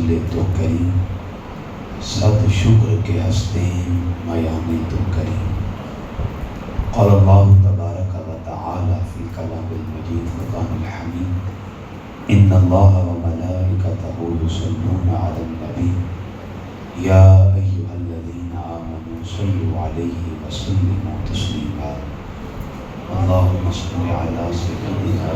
چلے تو کریم، صد شکر کے ہنستے میانے تو کریم۔ قال اللہ تبارک و تعالی فی کلام المجید فرقان الحمید، ان اللہ و ملائکتہ یصلون علی النبی یا ایھا الذین آمنوا صلوا علیہ وسلموا تسلیما۔ اللہم صل علی سیدنا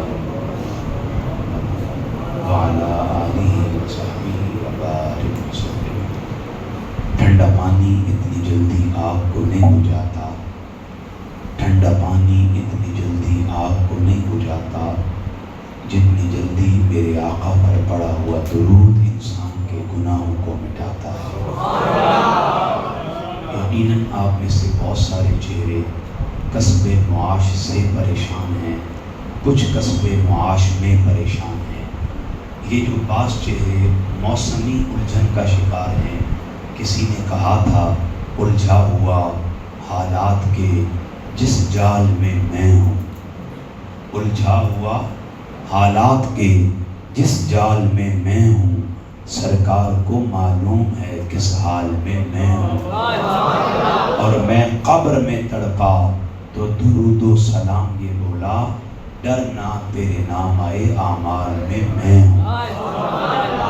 وعلی آلہ وصحبہ وبارک وسلم۔ ٹھنڈا پانی اتنی جلدی آگ کو نہیں بجھاتا، ٹھنڈا پانی اتنی جلدی آگ کو نہیں بجھاتا جتنی جلدی میرے آقا پر پڑا ہوا درود انسان کے گناہوں کو مٹاتا ہے۔ یقیناً آپ میں سے بہت سارے چہرے کسب معاش سے پریشان ہیں، کچھ کسب معاش میں پریشان ہیں۔ یہ جو بعض چہرے موسمی الجھن کا شکار ہیں، کسی نے کہا تھا الجھا ہوا حالات کے جس جال میں میں ہوں، الجھا ہوا حالات کے جس جال میں ہوں، سرکار کو معلوم ہے کس حال میں ہوں۔ اور میں قبر میں تڑپا تو درود و سلام یہ بولا، ڈرنا تیرے نام آئے اعمال میں ہوں۔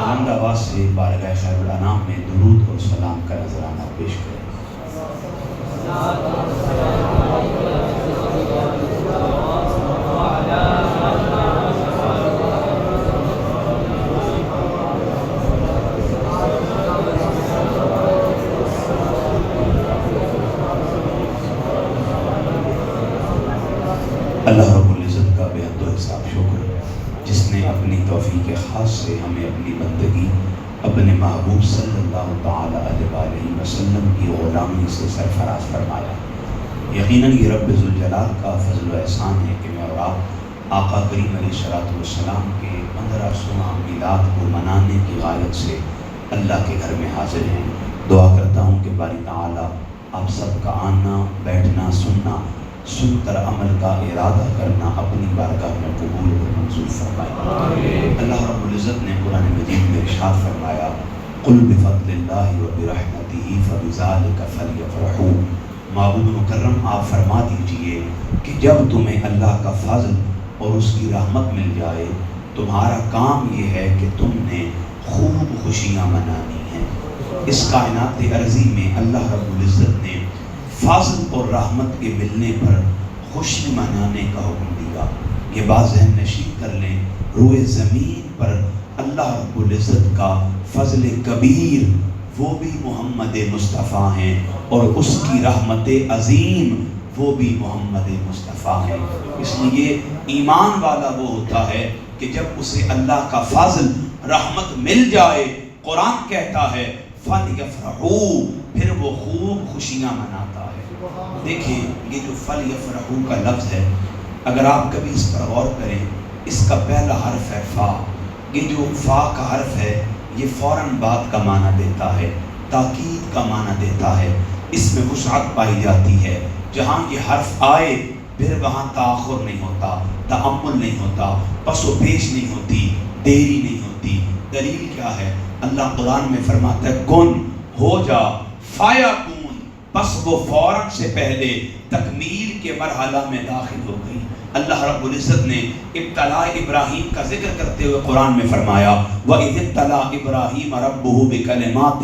بلند آواز سے بارگاہ خیر الانام میں درود اور سلام کا نذرانہ پیش کریں۔ اللہ رب العزت کا بے حد و حساب شکر، جس نے اپنی توفیق خاص سے ہمیں اپنی بندگی اپنے محبوب صلی اللہ تعالی علیہ وآلہ وسلم کی غلامی سے سرفراز فرمایا۔ یقیناً یہ رب ذوالجلال کا فضل و احسان ہے کہ میں اور آپ آقا کریم علیہ السلام کے 1500 میلاد کو منانے کی غایت سے اللہ کے گھر میں حاضر ہیں۔ دعا کرتا ہوں کہ باری تعالی آپ سب کا آنا، بیٹھنا، سننا، سن کر عمل کا ارادہ کرنا اپنی بارگاہ میں قبول اور منظور فرمائے۔ اللہ رب العزت نے قرآن مجید میں ارشاد فرمایا، قل بفضل اللہ وبرحمتہ فبذلک فلیفرحوا۔ محبوب مکرم آپ فرما دیجئے کہ جب تمہیں اللہ کا فضل اور اس کی رحمت مل جائے، تمہارا کام یہ ہے کہ تم نے خوب خوشیاں منانی ہیں۔ اس کائنات عرضی میں اللہ رب العزت نے فضل اور رحمت کے ملنے پر خوشی منانے کا حکم دیا۔ یہ بات ذہن نشین کر لیں، روئے زمین پر اللہ رب العزت کا فضل کبیر وہ بھی محمد مصطفیٰ ہیں، اور اس کی رحمت عظیم وہ بھی محمد مصطفیٰ ہیں۔ اس لیے ایمان والا وہ ہوتا ہے کہ جب اسے اللہ کا فضل رحمت مل جائے، قرآن کہتا ہے فَلْيَفْرَحُوا، پھر وہ خوب خوشیاں مناتا ہے۔ دیکھیں یہ جو فَلْيَفْرَحُوا کا لفظ ہے، اگر آپ کبھی اس پر غور کریں، اس کا پہلا حرف ہے فا۔ یہ جو فا کا حرف ہے یہ فوراً بات کا معنی دیتا ہے، تاکید کا معنی دیتا ہے، اس میں وسعت پائی جاتی ہے۔ جہاں یہ حرف آئے پھر وہاں تاخر نہیں ہوتا، تأمل نہیں ہوتا، پس و پیش نہیں ہوتی، دیری نہیں ہوتی۔ دلیل کیا ہے؟ اللہ قرآن میں فرماتا ہے کن ہو جا فیکون، پس وہ فوراً سے پہلے تکمیل کے مرحلہ میں داخل ہو گئی۔ اللہ رب العزت نے ابتلاء ابراہیم کا ذکر کرتے ہوئے قرآن میں فرمایا وَإِذِ ابْتَلَىٰ إِبْرَاهِيمَ رَبُّهُ بِكَلِمَاتٍ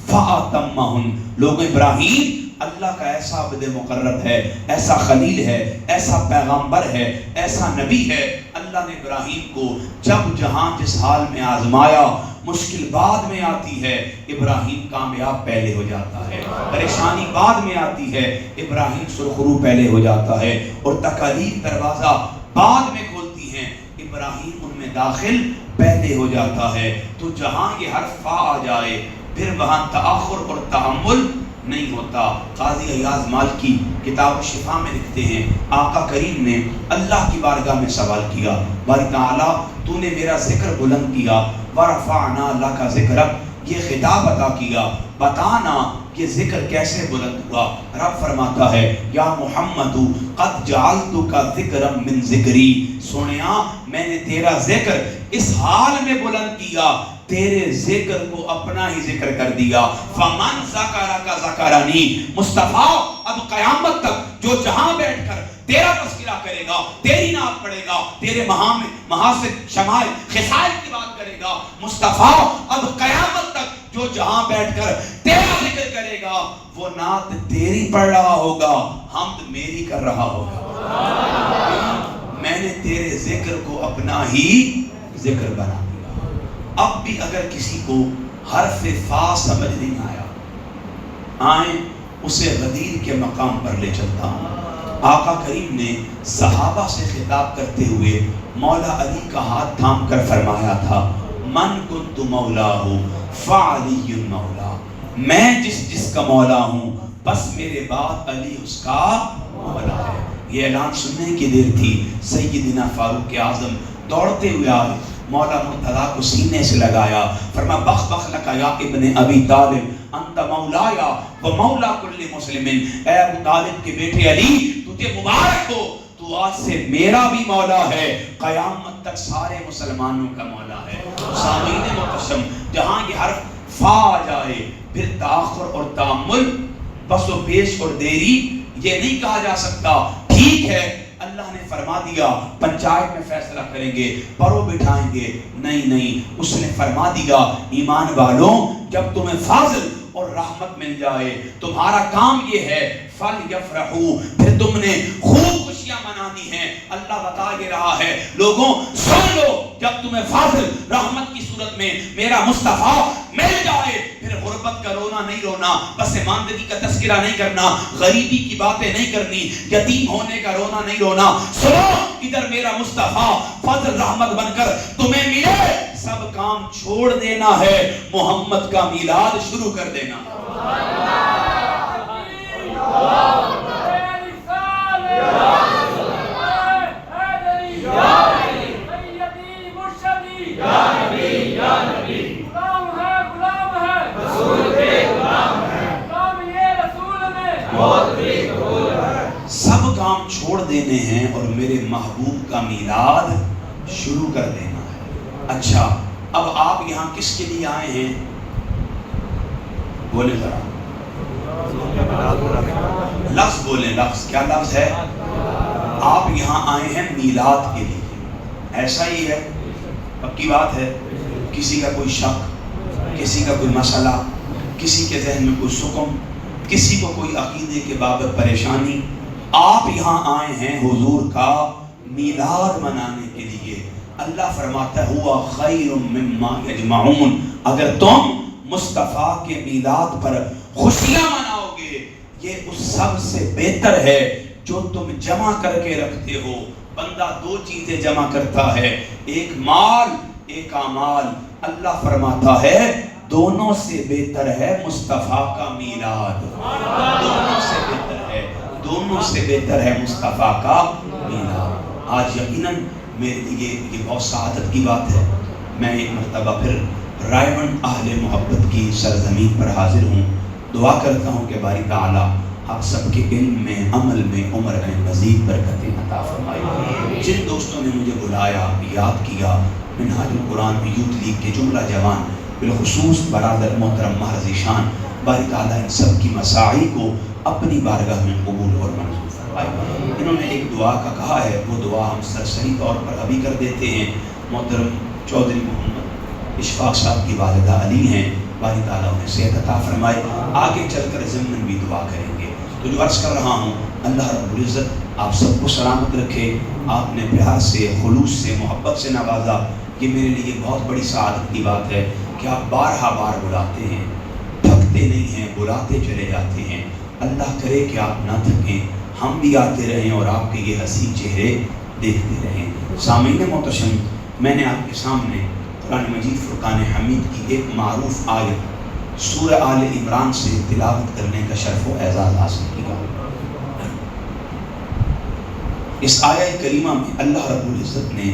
فَأَتَمَّهُنَّ۔ لوگ ابراہیم اللہ کا ایسا عبد مقرب ہے، ایسا خلیل ہے، ایسا پیغمبر ہے، ایسا نبی ہے۔ اللہ نے ابراہیم کو جب جہاں جس حال میں آزمایا، مشکل بعد میں آتی ہے، ابراہیم کامیاب پہلے ہو جاتا ہے، پریشانی بعد میں آتی ہے، ابراہیم سرخرو پہلے ہو جاتا ہے، اور تکالیف دروازہ بعد میں کھولتی ہیں، ابراہیم ان میں داخل پہلے ہو جاتا ہے۔ تو جہاں یہ حرف فا آ جائے پھر وہاں تاخر اور تحمل نہیں ہوتا۔ قاضی ایاز مالکی کتاب شفا میں لکھتے ہیں آقا کریم نے اللہ کی بارگاہ میں سوال کیا، باری تعالیٰ تو نے میرا ذکر بلند کیا، ورفعنا لک ذکرک، یہ خطاب عطا کیا، بتانا یہ ذکر کیسے بلند ہوا؟ رب فرماتا ہے یا محمد قد جعلتک ذکرا من ذکری، سنیا میں نے تیرا ذکر اس حال میں بلند کیا تیرے ذکر کو اپنا ہی ذکر کر دیا. فمن ذکرک ذکرنی، مصطفیٰ اب قیامت تک جو جہاں بیٹھ کر تیرا تذکرہ کرے گا، تیری نعت پڑھے گا، تیرے محاسن شمائل خصال کی بات کرے گا، مصطفیٰ اب قیامت تک جو جہاں بیٹھ کر تیرا ذکر کرے گا وہ نعت تیری پڑھ رہا ہوگا، حمد میری کر رہا ہوگا. میں نے تیرے ذکر کو اپنا ہی ذکر بنا دیا. اب بھی اگر کسی کو حرف فا سمجھ نہیں آیا، آئیں اسے غدیر کے مقام پر لے چلتا ہوں. آقا کریم نے صحابہ سے خطاب کرتے ہوئے مولا علی کا ہاتھ تھام کر فرمایا تھا، من کنت مولاہ فعلی مولا، میں جس کا مولا ہوں بس میرے بعد علی اس کا مولا ہے. یہ اعلان سننے کی دیر تھی. سیدنا فاروق اعظم دوڑتے ہوئے آئے، مولا مرتضیٰ کو سینے سے لگایا، فرما بخ بخ لکا یا ابن ابی طالب انت مولایا و مولا کل مسلم. اے ابو طالب کے بیٹے علی، تجھے مبارک ہو، تو آج سے میرا بھی مولا ہے، قیامت تک سارے مسلمانوں کا مولا ہے. سامعین محترم، جہاں یہ حرف فا آ جائے پھر تاخر اور تامل، بس و پیش اور دیری یہ نہیں کہا جا سکتا. ٹھیک ہے اللہ نے فرما دیا پنچایت میں فیصلہ کریں گے، پرو بٹھائیں گے، نہیں، اس نے فرما دیا ایمان والوں جب تمہیں فضل اور رحمت مل جائے تمہارا کام یہ ہے فَلْيَفْرَحُوا، پھر تم نے خوب خوشیاں منانی ہیں. اللہ بتا یہ رہا ہے لوگوں سن لو، جب تمہیں فضل رحمت کی صورت میں میرا مصطفیٰ مل جائے پھر غربت کا رونا نہیں رونا، بس ماندگی کا تذکرہ نہیں کرنا، غریبی کی باتیں نہیں کرنی، یتیم ہونے کا رونا نہیں رونا. سنو ادھر میرا مصطفیٰ فضل رحمت بن کر تمہیں ملے، سب کام چھوڑ دینا ہے، محمد کا میلاد شروع کر دینا. سب کام چھوڑ دینے ہیں اور میرے محبوب کا میلاد شروع کر دینا ہے. اچھا اب آپ یہاں کس کے لیے آئے ہیں؟ بولے ذرا لفظ بولیں. لفظ کیا لفظ ہے؟ آپ یہاں آئے ہیں میلاد کے لیے. ایسا ہی ہے؟ پکی بات ہے؟ کسی کا کوئی شک، کسی کا کوئی مسئلہ، کسی کے ذہن میں کوئی سکم، کسی کو کوئی عقیدے کے بابت پریشانی، آپ یہاں آئے ہیں حضور کا میلاد منانے کے لیے. اللہ فرماتا ہے ہوا خیر مما یجمعون، اگر تم مصطفیٰ کے میلاد پر خوشیاں مناؤ گے یہ اس سب سے بہتر ہے جو تم جمع کر کے رکھتے ہو. بندہ دو چیزیں جمع کرتا ہے، ایک مال ایک اعمال. اللہ فرماتا ہے دونوں سے بہتر ہے مصطفیٰ کا میلاد. دونوں سے بہتر ہے، دونوں سے بہتر ہے مصطفیٰ کا میلاد. آج یقیناً میرے لیے یہ بہت سعادت کی بات ہے. میں ایک مرتبہ پھر رائیونڈ اہل محبت کی سرزمین پر حاضر ہوں. دعا کرتا ہوں کہ باری تعالیٰ آپ سب کے علم میں، عمل میں، عمر میں مزید برکتیں عطا فرمائے. جن دوستوں نے مجھے بلایا، یاد کیا، منہاج القرآن یوتھ لیگ کے جملہ جوان، بالخصوص برادر محترم مہر ذیشان، باری تعالیٰ ان سب کی مساعی کو اپنی بارگاہ میں قبول اور منظور فرمائے. انہوں نے ایک دعا کا کہا ہے، وہ دعا ہم سرسری طور پر ابھی کر دیتے ہیں. محترم چودھری محمد اشفاق صاحب کی والدہ علی ہیں، باری تعالیٰ انہیں صحت عطا فرمائے. آگے چل کر ضمن بھی دعا کریں گے. تو جو عرض کر رہا ہوں، اللہ رب العزت آپ سب کو سلامت رکھے. آپ نے پیار سے، خلوص سے، محبت سے نوازا. یہ میرے لیے بہت بڑی سعادت کی بات ہے کہ آپ بارہا بار بلاتے ہیں، تھکتے نہیں ہیں، بلاتے چلے جاتے ہیں. اللہ کرے کہ آپ نہ تھکیں، ہم بھی آتے رہیں اور آپ کے یہ حسین چہرے دیکھتے رہیں. سامعین محتشم، میں نے آپ کے سامنے قرآن مجید فرقان حمید کی ایک معروف آیت سورہ آل عمران سے تلاوت کرنے کا شرف و اعزاز حاصل کیا. اس آیہ کریمہ میں اللہ رب العزت نے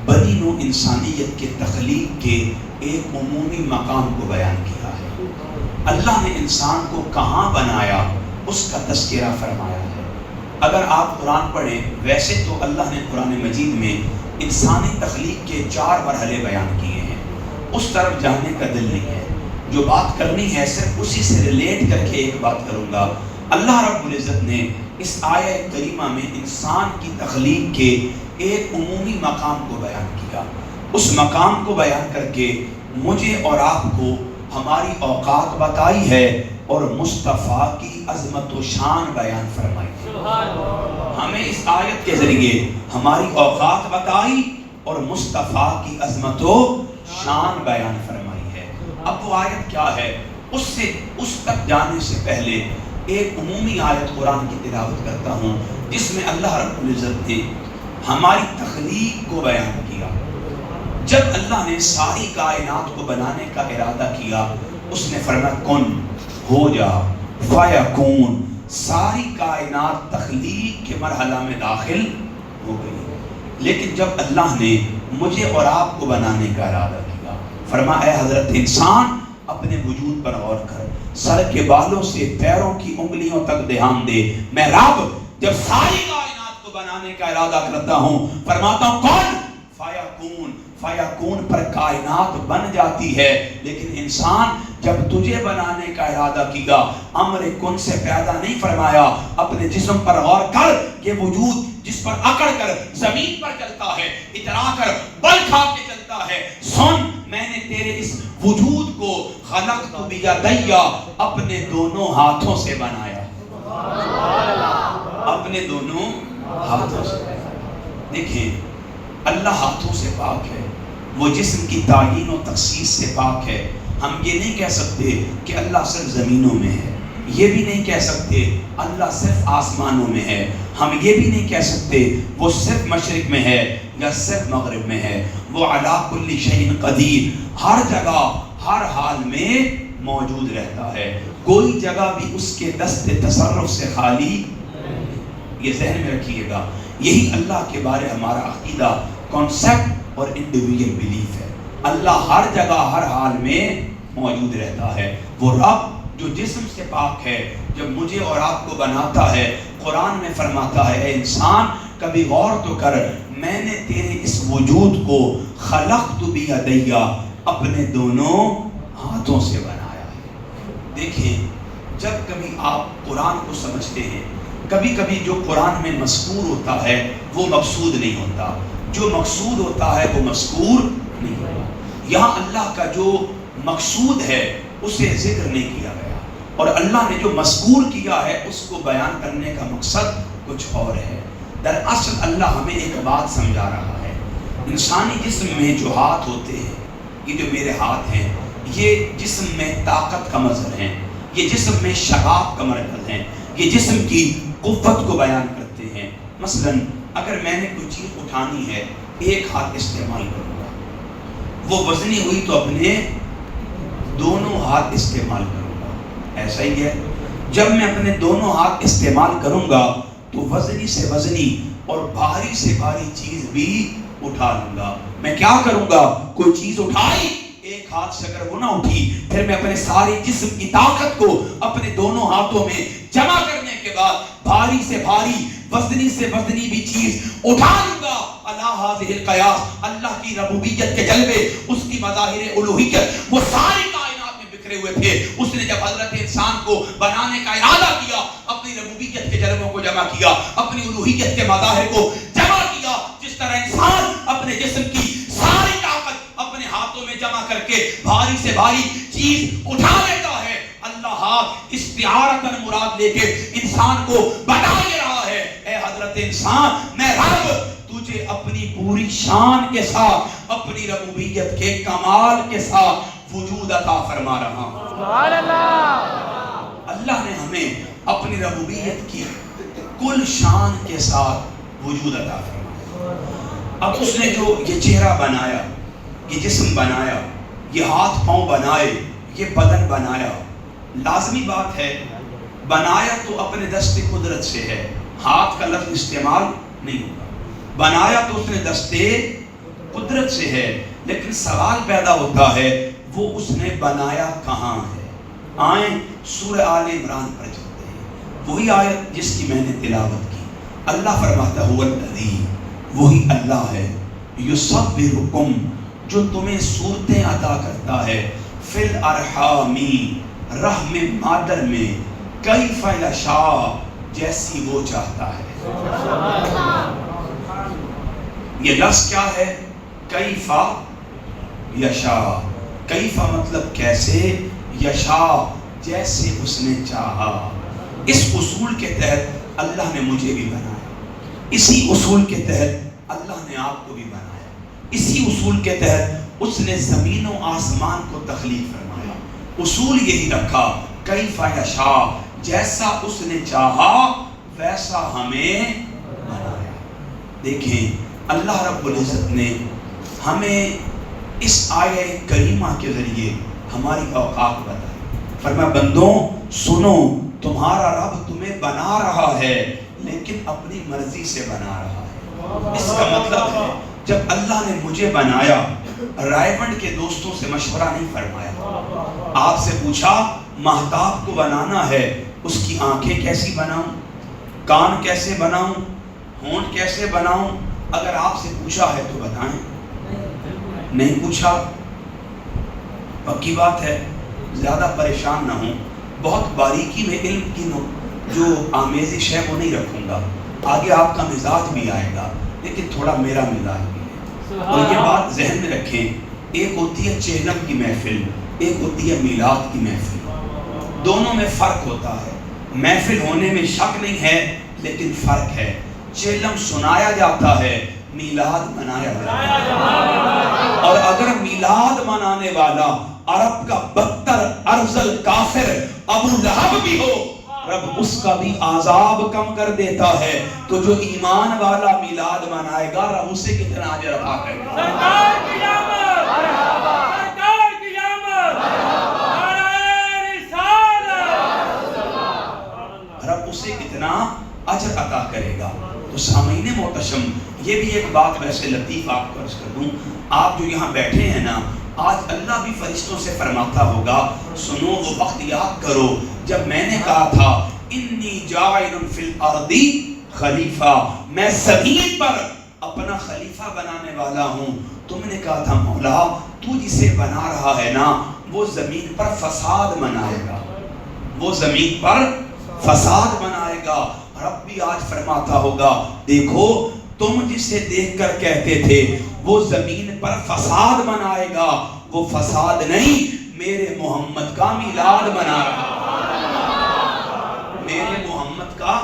بنی نوع انسانیت کے تخلیق کے ایک عمومی مقام کو بیان کیا ہے. اللہ نے انسان کو کہاں بنایا اس کا تذکرہ فرمایا ہے. اگر آپ قرآن پڑھیں، ویسے تو اللہ نے قرآن مجید میں انسانی تخلیق کے 4 مرحلے بیان کیے ہیں. اس طرف جانے کا دل نہیں ہے. جو بات کرنی ہے صرف اسی سے ریلیٹ کر کے ایک بات کروں گا. اللہ رب العزت نے اس آیہ کریمہ میں انسان کی تخلیق کے ایک عمومی مقام کو بیان کیا. اس مقام کو بیان کر کے مجھے اور آپ کو ہماری اوقات بتائی ہے اور مصطفیٰ کی عظمت و شان بیان فرمائی. ہمیں اس آیت کے ذریعے ہماری اوقات بتائی اور مصطفیٰ کی عظمت و شان بیان فرمائی ہے. اب وہ آیت کیا ہے؟ اس تک جانے سے پہلے ایک عمومی آیت قرآن کی تلاوت کرتا ہوں جس میں اللہ رب العزت نے ہماری تخلیق کو بیان کیا. جب اللہ نے ساری کائنات کو بنانے کا ارادہ کیا اس نے فرمایا کن ہو جا فیکون. ساری کائنات تخلیق کے مرحلہ میں داخل ہو گئی. لیکن جب اللہ نے مجھے اور آپ کو بنانے کا ارادہ کیا فرمایا اے حضرت انسان اپنے وجود پر غور کر. سر کے بالوں سے پیروں کی انگلیوں تک دھیان دے. میں رب جب ساری کائنات کو بنانے کا ارادہ کرتا ہوں فرماتا ہوں کون فیکون. فیکون پر کائنات بن جاتی ہے. لیکن انسان جب تجھے بنانے کا ارادہ کیا امر کن سے پیدا نہیں فرمایا. اپنے جسم پر غور کر. یہ وجود جس پر اکڑ کر زمین پر چلتا ہے, اترا کر بل کھا کے چلتا ہے, سن میں نے تیرے اس وجود کو خلقت بیدیا اپنے دونوں ہاتھوں سے بنایا. اپنے دونوں ہاتھوں سے. دیکھیں اللہ ہاتھوں سے پاک ہے, وہ جسم کی تعین و تخصیص سے پاک ہے. ہم یہ نہیں کہہ سکتے کہ اللہ صرف زمینوں میں ہے, یہ بھی نہیں کہہ سکتے اللہ صرف آسمانوں میں ہے, ہم یہ بھی نہیں کہہ سکتے وہ صرف مشرق میں ہے یا صرف مغرب میں ہے. وہ علی کل شیء قدیر, ہر جگہ ہر حال میں موجود رہتا ہے. کوئی جگہ بھی اس کے دست تصرف سے خالی. یہ ذہن میں رکھیے گا. یہی اللہ کے بارے ہمارا عقیدہ, کانسیپٹ اور انڈیویجول بیلیف ہے. اللہ ہر جگہ ہر حال میں موجود رہتا ہے. وہ رب جو جسم سے پاک ہے جب مجھے اور آپ کو بناتا ہے قرآن میں فرماتا ہے اے انسان کبھی غور تو کر, میں نے تیرے اس وجود کو خلقت بیدیا اپنے دونوں ہاتھوں سے بنایا ہے. دیکھیں جب کبھی آپ قرآن کو سمجھتے ہیں کبھی کبھی جو قرآن میں مذکور ہوتا ہے وہ مقصود نہیں ہوتا, جو مقصود ہوتا ہے وہ مذکور نہیں ہوتا. یہاں اللہ کا جو مقصود ہے اسے ذکر نہیں کیا گیا اور اللہ نے جو مذکور کیا ہے اس کو بیان کرنے کا مقصد کچھ اور ہے. دراصل اللہ ہمیں ایک بات سمجھا رہا ہے. انسانی جسم میں جو ہاتھ ہوتے ہیں, یہ جو میرے ہاتھ ہیں, یہ جسم میں طاقت کا مظہر ہیں, یہ جسم میں شباب کا مرکز ہیں, یہ جسم کی قوت کو بیان کرتے ہیں. مثلا اگر میں نے کوئی چیز اٹھانی ہے ایک ہاتھ استعمال کروں گا, وہ وزنی ہوئی تو اپنے دونوں ہاتھ استعمال کروں گا. ایسا ہی ہے جب میں اپنے دونوں ہاتھ استعمال کروں گا تو وزنی سے وزنی اور بھاری سے بھاری چیز بھی اٹھا لوں گا. میں کیا کروں گا, کوئی چیز اٹھائی ایک ہاتھ سے اگر وہ نہ اٹھی پھر میں اپنے سارے جسم کی طاقت کو اپنے دونوں ہاتھوں میں جمع کرنے کے بعد بھاری سے بھاری وزنی سے وزنی بھی چیز اٹھا لوں گا. اللہ ھذہ القیاس, اللہ کی ربوبیت کے جلوے, اس کی مظاہر الوہیت وہ ساری کائنات میں بکھرے ہوئے تھے. اس نے جب حضرت انسان کو بنانے کا ارادہ کیا اپنی ربوبیت کے جلووں کو جمع کیا, اپنی الوہیت کے مظاہر کو جمع کیا. جس طرح انسان اپنے جسم کی ساری طاقت اپنے ہاتھوں میں جمع کر کے بھاری سے بھاری چیز اٹھا لیتا ہے, اللہ ہاتھ استعارتاً مراد لے کے انسان کو بتا دے رہا ہے اے حضرت انسان میں رب تجھے اپنی پوری شان کے ساتھ اپنی ربوبیت کے کمال کے ساتھ وجود عطا فرما رہا ہوں. سبحان اللہ. اللہ نے ہمیں اپنی ربوبیت کی کل شان کے ساتھ وجود عطا فرمایا. اب اس نے جو یہ چہرہ بنایا, یہ جسم بنایا, یہ ہاتھ پاؤں بنائے, یہ بدن بنایا, لازمی بات ہے بنایا تو اپنے دست قدرت سے ہے, ہاتھ کا لفظ استعمال نہیں ہوگا. بنایا تو اس نے دستے قدرت سے ہے, لیکن سوال پیدا ہوتا ہے وہ اس نے بنایا کہاں ہے. آئیں سورہ آل عمران پر چلتے ہیں, وہی آیت جس کی میں نے تلاوت کی. اللہ فرماتا ہے الذی, وہی اللہ ہے, یصورکم, جو تمہیں صورتیں عطا کرتا ہے فی الارحامی رحم مادر میں کیف یشاء جیسی وہ چاہتا ہے. یہ لفظ کیا ہے؟ کیف یشاء. کیف مطلب کیسے، یشاء جیسے اس نے چاہا. اس اصول کے تحت اللہ نے مجھے بھی بنایا، اسی اصول کے تحت اللہ نے آپ کو بھی بنایا، اسی اصول کے تحت اس نے زمین و آسمان کو تخلیق فرمایا. اصول یہی رکھا کیف یشاء، جیسا اس نے چاہا ویسا ہمیں بنایا. دیکھیں اللہ رب العزت نے ہمیں اس آیہ کریمہ کے ذریعے ہماری اوقات بتائی. فرمایا بندوں سنو، تمہارا رب تمہیں بنا رہا ہے لیکن اپنی مرضی سے بنا رہا ہے. اس کا مطلب ہے جب اللہ نے مجھے بنایا رائے بنڈ کے دوستوں سے مشورہ نہیں فرمایا. آپ سے پوچھا مہتاب کو بنانا ہے، اس کی آنکھیں کیسی بناؤں، کان کیسے بناؤں، ہونٹ کیسے بناؤں؟ اگر آپ سے پوچھا ہے تو بتائیں. نہیں پوچھا، پکی بات ہے زیادہ پریشان نہ ہوں. بہت باریکی میں علم کی جو آمیزش ہے وہ نہیں رکھوں گا. آگے آپ کا مزاج بھی آئے گا لیکن تھوڑا میرا مزاج بھی ہے. اور یہ بات ذہن میں رکھیں، ایک ہوتی ہے چہلم کی محفل، ایک ہوتی ہے میلاد کی محفل. دونوں میں فرق ہوتا ہے. محفل ہونے میں شک نہیں ہے لیکن فرق ہے. چہلم سنایا جاتا ہے، میلاد منایا جاتا ہے. اور اگر میلاد منانے والا عرب کا بدتر ارذل کافر ابو لہب بھی ہو، رب اس کا بھی عذاب کم کر دیتا ہے. تو جو ایمان والا میلاد منائے گا رب اسے کتنا اجر عطا کرے گا. سرکار کی آمد، مرحبا سرکار کی آمد، نعرہ رسالت، رب اسے کتنا اجر عطا کرے گا. تو سامعین محتشم، یہ بھی ایک بات ویسے لطیف آپ کو عرض کر دوں. آپ جو یہاں بیٹھے ہیں نا، آج اللہ بھی فرشتوں سے فرماتا ہوگا سنو وہ وقت یاد کرو جب میں نے کہا تھا انی جاعل فی الارض خلیفہ، میں زمین پر اپنا خلیفہ بنانے والا ہوں. تم نے کہا تھا مولا تو جسے بنا رہا ہے نا وہ زمین پر فساد بنائے گا، وہ زمین پر فساد بنائے گا. رب بھی آج فرماتا ہوگا دیکھو تم جسے دیکھ کر کہتے تھے وہ زمین پر فساد بنائے گا، وہ فساد نہیں، میرے محمد کا میلاد بنا رہا ہے. میرے محمد کا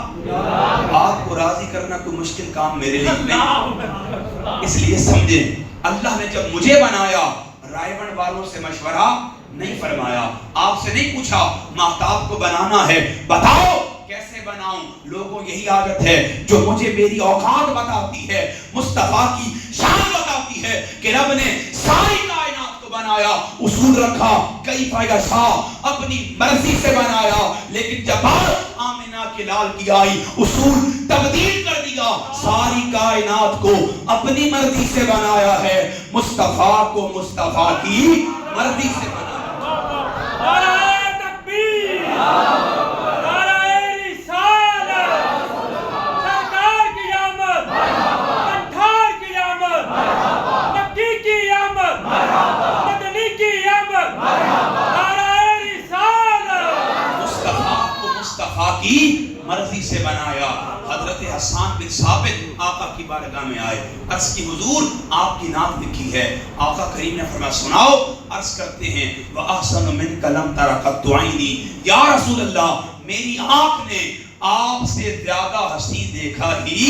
آپ کو راضی کرنا کوئی مشکل کام میرے لیے نہیں. اس لیے سمجھیں اللہ نے جب مجھے بنایا رائے بنڈ والوں سے مشورہ نہیں فرمایا. آپ سے نہیں پوچھا مہتاب کو بنانا ہے بتاؤ کیسے بناؤں. لوگوں یہی عادت ہے جو مجھے میری اوقات بتاتی ہے، مصطفیٰ کی شان بتاتی ہے کہ رب نے ساری کائنات کو بنایا، اصول رکھا کیف یشاء، اپنی مرضی سے بنایا. لیکن جب آمنہ کے لال کی آئی اصول تبدیل کر دیا، ساری کائنات کو اپنی مرضی سے بنایا ہے، مصطفیٰ کو مصطفیٰ کی مرضی سے بنایا. نعرہ تکبیر، کی مرضی سے بنایا. حضرت حسان بن ثابت آقا کی بارگاہ میں آئے، عرض کی حضور آپ کی نعت لکھی ہے. آقا کریم نے فرمایا سناؤ. عرض کرتے ہیں وَأَحْسَنُ مِنْكَ لَمْ تَرَ قَطُّ عَيْنِي، یا رسول اللہ میری آنکھ نے آپ سے زیادہ حسین دیکھا ہی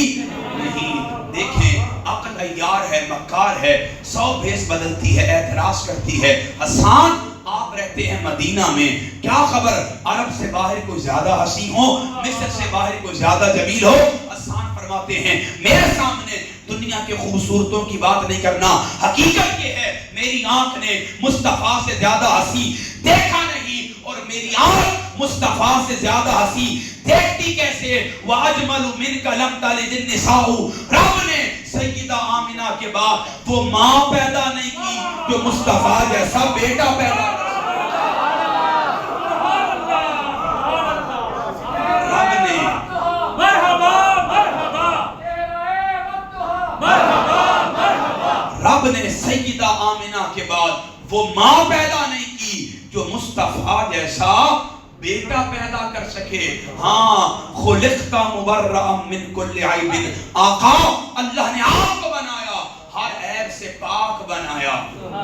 نہیں. دیکھیں عقل عیار ہے، مکار ہے، 100 بھیس بدلتی ہے، اعتراض کرتی ہے. حسان آپ رہتے ہیں مدینہ میں، کیا خبر عرب سے باہر کوئی زیادہ حسین ہو، مصر سے باہر کوئی زیادہ جمیل ہو. حسان فرماتے ہیں میرے سامنے دنیا کے خوبصورتوں کی بات نہیں کرنا، حقیقت یہ ہے میری آنکھ نے مصطفیٰ سے زیادہ حسین دیکھا نہیں، اور میری آنکھ مصطفیٰ سے زیادہ حسین دیکھتی کیسے. وَأَجْمَلُ مِنْكَ لَمْ تَلِدِ النِّسَاءُ، رب نے سیدہ آمنہ کے بعد وہ ماں پیدا نہیں کی جو مصطفیٰ جیسا بیٹا پیدا کر. رب نے مرحبا مرحبا مرحبا مرحبا، رب نے سیدہ آمنہ وہ ماں پیدا نہیں کی جو مصطفیٰ جیسا بیٹا پیدا کر سکے. ہاں خلقت مبرأ من کل عیب، آقا اللہ نے آپ کو بنایا ہر عیب سے پاک بنایا.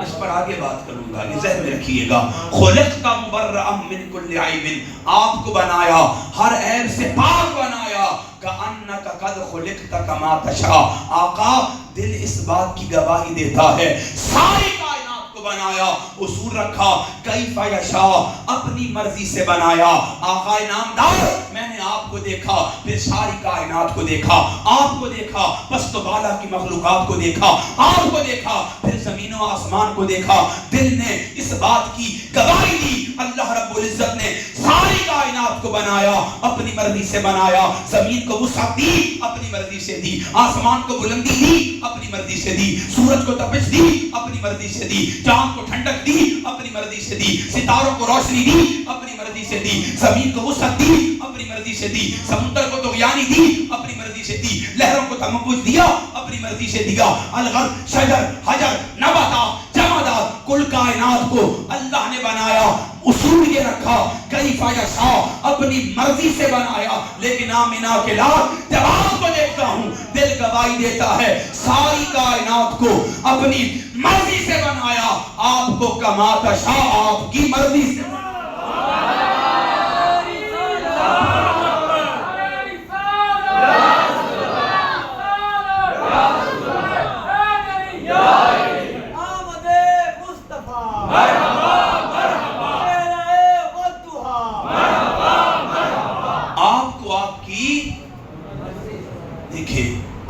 اس پر آگے بات کروں گا، یہ ذہن میں رکھیے گا. خلقت مبرأ من کل عیب، آپ کو بنایا ہر عیب سے پاک بنایا. کأنک قد خلقت کما تشاء، آقا دل اس بات کی گواہی دیتا ہے ساری کائنات کو بنایا، اصول رکھا کیف یشاء، اپنی مرضی سے بنایا. آقا نامدار میں نے آپ کو دیکھا، پھر ساری کائنات کو دیکھا، آپ کو دیکھا، پست و بالا کی مخلوقات کو دیکھا، آپ کو دیکھا، پھر زمین و آسمان کو دیکھا. دل نے اس بات کی گواہی دی اللہ رب العزت نے ساری کائنات کو بنایا، اپنی مرضی سے بنایا. زمین کو وسعت دی، اپنی مرضی سے دی. آسمان کو بلندی دی، اپنی مرضی سے دی. سورج کو تپش دی، اپنی مرضی سے دی. چاند کو ٹھنڈک دی، اپنی مرضی سے دی. ستاروں کو روشنی دی، اپنی مرضی سے دی. زمین کو وسعت دی، اپنی مرضی سے دی. سمندر کو طغیانی دی، اپنی مرضی سے دی. لہروں کو تمبوج دیا، اپنی مرضی سے دیا. الغرب، شجر، حجر، نباتات، جمادات، کل کائنات کو اللہ نے بنایا. اصول یہ رکھا کیف یشاء، اپنی مرضی سے بنایا. لیکن آمینہ کے لال جب آپ کو دیکھتا ہوں دل گواہی دیتا ہے ساری کائنات کو اپنی مرضی سے بنایا. آپ کو کما تشاء، آپ کی مرضی سے بنایا.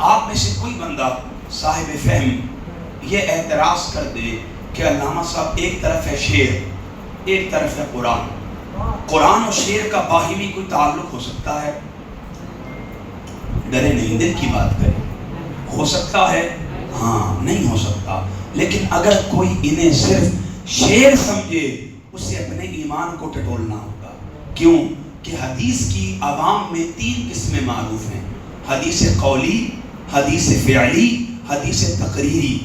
آپ میں سے کوئی بندہ صاحب فہم یہ اعتراض کر دے کہ علامہ صاحب ایک طرف ہے شعر، ایک طرف ہے قرآن، قرآن اور شعر کا باہمی کوئی تعلق ہو سکتا ہے؟ ڈرے نہیں، دل کی بات کریں. ہو سکتا ہے؟ ہاں نہیں ہو سکتا. لیکن اگر کوئی انہیں صرف شعر سمجھے اسے اپنے ایمان کو ٹٹولنا ہوگا. کیوں کہ حدیث کی عوام میں 3 قسمیں معروف ہیں: حدیث قولی، حدیث فعلی، حدیث تقریری.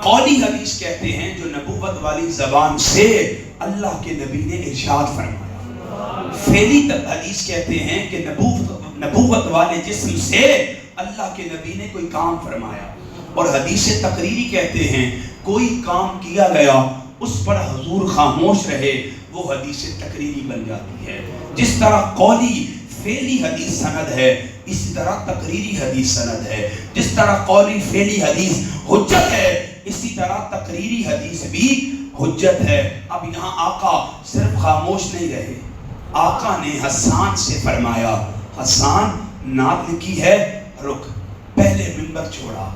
قولی حدیث کہتے ہیں جو نبوت والی زبان سے اللہ کے نبی نے ارشاد فرمایا. فعلی حدیث کہتے ہیں کہ نبوت والے جسم سے اللہ کے نبی نے کوئی کام فرمایا. اور حدیث تقریری کہتے ہیں کوئی کام کیا گیا اس پر حضور خاموش رہے، وہ حدیث تقریری بن جاتی ہے. جس طرح قولی فعلی حدیث سند ہے، اسی طرح تقریری حدیث سند ہے. جس طرح قولی فعلی حدیث حجت ہے، اسی طرح تقریری حدیث بھی حجت ہے. اب یہاں آقا صرف خاموش نہیں رہے، آقا نے حسان سے فرمایا حسان نعت لکھی ہے، رک. پہلے منبر چھوڑا،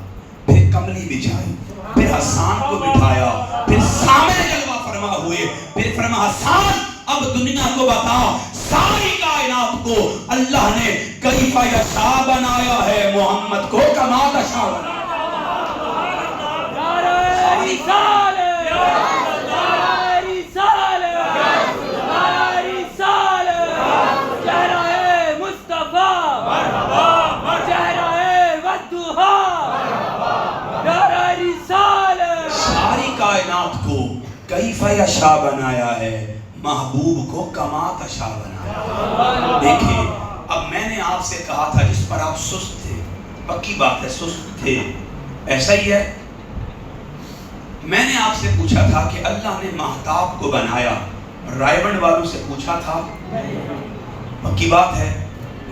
پھر کملی بچھائی، پھر حسان کو بٹھایا، پھر سامنے جلوہ فرما ہوئے، پھر فرما حسان اب دنیا کو بتا ساری کائنات کو اللہ نے کیف یشاء بنایا ہے، محمد کو کما تشاء بنایا. ساری کائنات کو کیف یشاء بنایا ہے، محبوب کو کما تشاء بنایا. دیکھیں اب میں نے آپ سے کہا تھا جس پر آپ سست تھے، پکی بات ہے سست تھے، ایسا ہی ہے. میں نے آپ سے پوچھا تھا کہ اللہ نے مہتاب کو بنایا، رائے والوں سے پوچھا تھا؟ پکی بات ہے.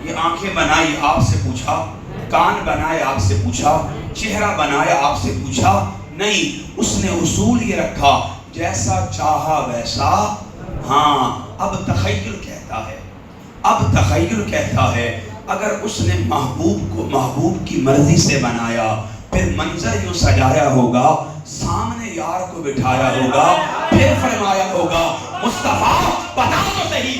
یہ آنکھیں بنائی آپ سے پوچھا، کان بنائے آپ سے پوچھا، چہرہ بنایا آپ سے پوچھا؟ نہیں. اس نے اصول یہ رکھا جیسا چاہا ویسا. ہاں اب تخیل کہتا ہے، اب تخیل کہتا ہے اگر اس نے محبوب کو محبوب کی مرضی سے بنایا، پھر منظر یوں سجایا ہوگا، سامنے یار کو بٹھایا ہوگا، پھر فرمایا ہوگا مصطفیٰ بتا تو صحیح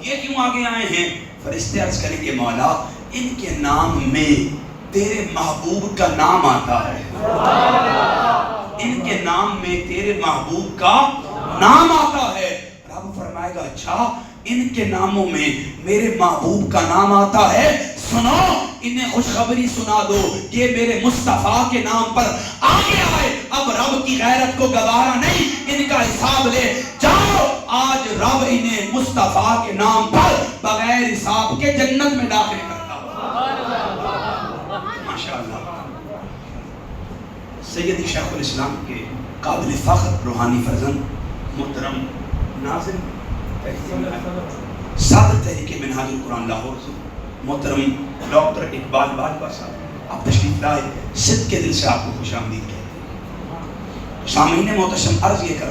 یہ کیوں آگے آئے ہیں؟ فرشتے عرض کریں کہ مولا ان کے نام میں تیرے محبوب کا نام آتا ہے، ان کے نام میں تیرے محبوب کا نام آتا ہے۔ رب فرمائے گا اچھا ان کے ناموں میں میرے محبوب کا نام آتا ہے، سنو انہیں خوشخبری سنا دو، یہ میرے مصطفیٰ کے نام پر آگے آئے، اب رب کی غیرت کو گوارا نہیں، ان کا حساب لے جاؤ۔ آج رب انہیں مصطفیٰ کے نام پر بغیر حساب کے جنت میں داخل کرتا ہے۔ ماشاءاللہ سیدی شیخ الاسلام کے قابل فخر روحانی فرزند محترم ناظم صدر تحریک منہاج القرآن لاہور سے محترم ڈاکٹر اقبال باجوہ صاحب، آپ تشریف لائے، صدق کے دل سے آپ کو خوش آمدید کہتے ہیں۔ سامعین محتشم عرض یہ کر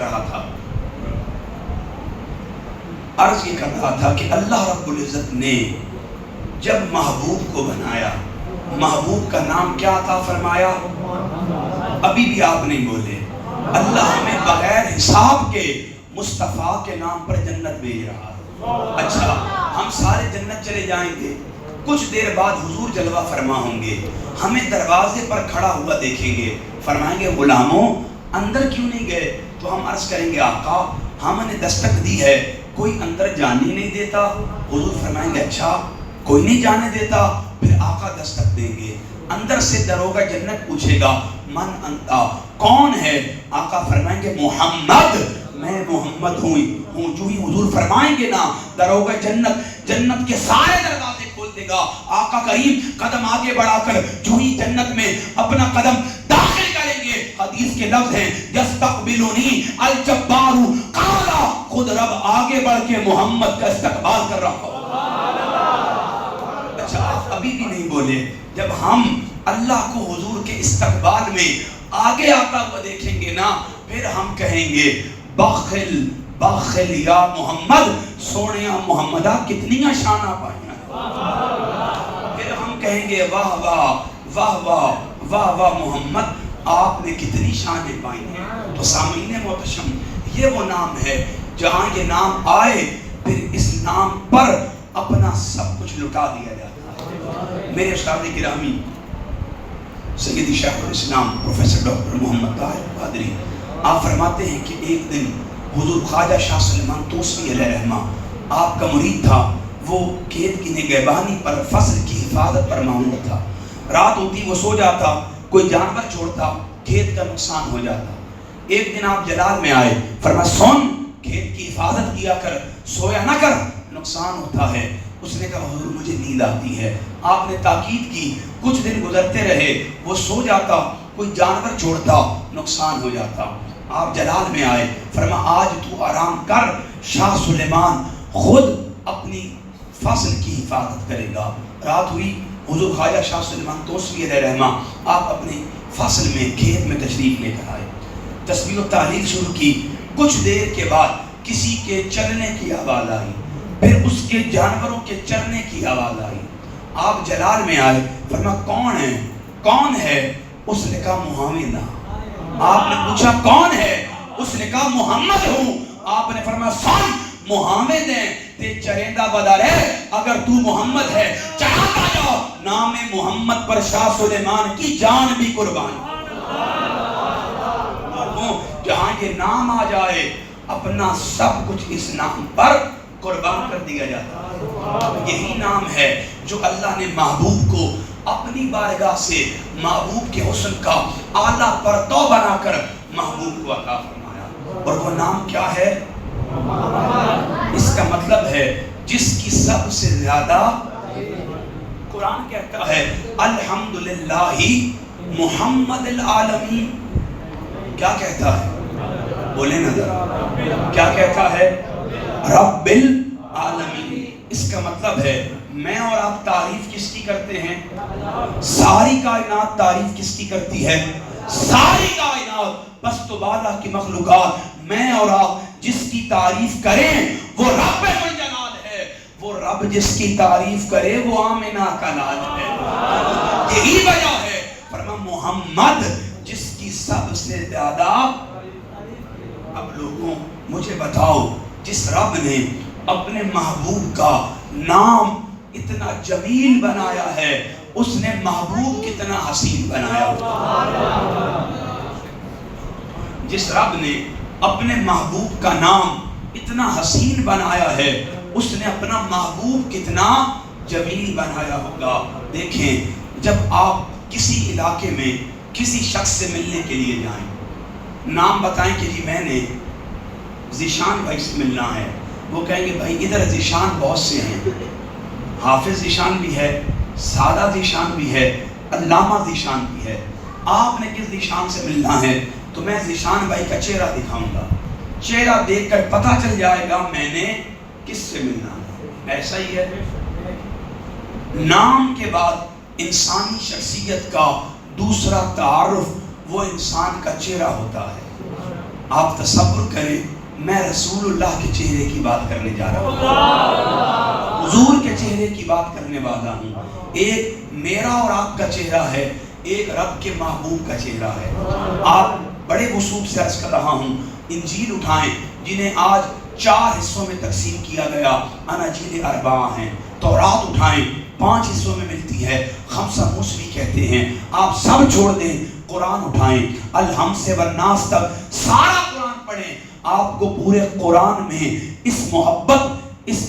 رہا تھا کہ اللہ رب العزت نے جب محبوب کو بنایا، محبوب کا نام کیا عطا فرمایا؟ ابھی بھی آپ نہیں بولے۔ اللہ ہمیں بغیر حساب کے مصطفیٰ کے نام پر جنت بھیج رہا ہے۔ اچھا ہم سارے جنت چلے جائیں گے، کچھ دیر بعد حضور جلوہ فرما ہوں گے، ہمیں دروازے پر کھڑا ہوا دیکھیں گے، فرمائیں گے غلاموں اندر کیوں نہیں گئے؟ تو ہم عرض کریں گے آقا ہم نے دستک دی ہے، کوئی اندر جانے نہیں دیتا۔ حضور فرمائیں گے اچھا کوئی نہیں جانے دیتا؟ پھر آقا دستک دیں گے، اندر سے دروگہ جنت پوچھے گا من انتا، کون ہے؟ آقا فرمائیں گے محمد، میں محمد ہوں۔ جو ہی حضور فرمائیں گے نا دروگہ جنت کے سارے دروازے کھول دے گا۔ آقا کریم قدم آگے بڑھا کر جو ہی جنت میں اپنا قدم داخل کریں گے، حدیث کے لفظ ہیں یستقبلونی الجبار قالا، خود رب آگے بڑھ کے محمد کا استقبال کر رہا ہو۔ اچھا آپ ابھی بھی نہیں بولے، جب ہم اللہ کو حضور کے استقبال میں آگے آتا ہوا دیکھیں گے نا، پھر ہم کہیں گے باخل باخل یا محمد، سونیا محمدہ کتنیاں شانہ پائیاں۔ پھر ہم کہیں گے واہ واہ واہ واہ واہ واہ محمد، آپ نے کتنی شانیں پائی ہیں۔ تو سامعین محتشم یہ وہ نام ہے جہاں یہ نام آئے پھر اس نام پر اپنا سب کچھ لٹا دیا جاتا ہے۔ میرے استاد گرامی سیدی شیخ الاسلام پروفیسر ڈاکٹر محمد طاہر قادری آپ فرماتے ہیں کہ ایک دن حضور خواجہ شاہ سلیمان توسوی علیہ رحمہ آپ کا مرید تھا، وہ کھیت کی نگہبانی پر فصل کی حفاظت پر معمور تھا۔ رات ہوتی وہ سو جاتا، کوئی جانور چھوڑتا، کھیت کا نقصان ہو جاتا۔ ایک دن آپ جلال میں آئے، فرمایا سن کھیت کی حفاظت کیا کر، سویا نہ کر، نقصان ہوتا ہے۔ اس نے کہا حضور مجھے نیند آتی ہے۔ آپ نے تاکید کی، کچھ دن گزرتے رہے، وہ سو جاتا، کوئی جانور چھوڑتا، نقصان ہو جاتا۔ آپ جلال میں آئے، فرمایا آج تو آرام کر، شاہ سلیمان خود اپنی فصل کی حفاظت کرے گا۔ رات ہوئی، حضور خواجہ شاہ سلیمان توسوی علیہ رحمہ آپ اپنی فصل میں کھیت میں تشریف لے کر آئے، تسبیح و تحلیل شروع کی۔ کچھ دیر کے بعد کسی کے چلنے کی آواز آئی، پھر اس کے جانوروں کے چرنے کی آواز آئی۔ آپ جلال میں آئے، فرمایا کون ہے کون ہے؟ اس نے کہا محمد۔ آپ نے پوچھا کون ہے؟ اس نے کہا محمد ہوں۔ آپ نے فرمایا سن محمد ہے تے چرندہ بدر ہے، اگر تو محمد ہے چڑھاتا جاؤ، نام محمد پر شاہ سلیمان کی جان بھی قربان۔ جہاں یہ نام آ جائے اپنا سب کچھ اس نام پر قربان کر دیا جاتا ہے۔ یہی نام ہے جو اللہ نے محبوب کو اپنی بارگاہ سے محبوب کے حسن کا اعلیٰ پرتو بنا کر محبوب کو عطا فرمایا۔ اور وہ نام کیا ہے؟ اس کا مطلب ہے جس کی سب سے زیادہ، قرآن کہتا ہے الحمدللہ محمد العالمین۔ کیا کہتا ہے؟ بولے نا ذرا، کیا کہتا ہے؟ رب العالمین۔ اس کا مطلب ہے میں اور آپ تعریف کس کی کرتے ہیں؟ ساری کائنات تعریف کس کی کرتی ہے؟ ساری کائنات پست و بالا کی مخلوقات میں اور آپ جس کی تعریف کریں وہ رب الجلال ہے، وہ رب جس کی تعریف کرے وہ آمنہ کا لال ہے۔ یہی وجہ ہے فرما محمد جس کی سب سے زیادہ۔ اب لوگوں مجھے بتاؤ جس رب نے اپنے محبوب کا نام اتنا جمیل بنایا ہے، اس نے محبوب کتنا حسین بنایا ہوگا۔ جس رب نے اپنے محبوب کا نام اتنا حسین بنایا ہے، اس نے اپنا محبوب کتنا جمیل بنایا ہوگا۔ دیکھیں، جب آپ کسی علاقے میں کسی شخص سے ملنے کے لیے جائیں، نام بتائیں کہ جی میں نے ذیشان بھائی سے ملنا ہے، وہ کہیں گے بھائی ادھر ذیشان بہت سے ہیں، حافظ ذیشان بھی ہے، سادہ ذیشان بھی ہے، علامہ ذیشان بھی ہے، آپ نے کس ذیشان سے ملنا ہے تو میں ذیشان بھائی کا چہرہ دکھاؤں گا، چہرہ دیکھ کر پتہ چل جائے گا میں نے کس سے ملنا ہے۔ ایسا ہی ہے، نام کے بعد انسانی شخصیت کا دوسرا تعارف وہ انسان کا چہرہ ہوتا ہے۔ آپ تصور کریں، میں رسول اللہ کے چہرے کی بات کرنے جا رہا ہوں، حضور کے چہرے کی بات کرنے والا ہوں۔ ایک میرا اور آپ کا چہرہ ہے، ایک رب کے محبوب کا چہرہ ہے۔ آپ بڑے وصوب سے عرض کر رہا ہوں، انجیل اٹھائیں جنہیں آج 4 حصوں میں تقسیم کیا گیا، اناجیل 4 ہیں۔ تورات اٹھائیں 5 حصوں میں ملتی ہے، خمسہ موسوی کہتے ہیں۔ آپ سب چھوڑ دیں، قرآن اٹھائیں، الحم سے والناس تک سارا قرآن پڑھیں، آپ کو پورے قرآن میں اس محبت، اس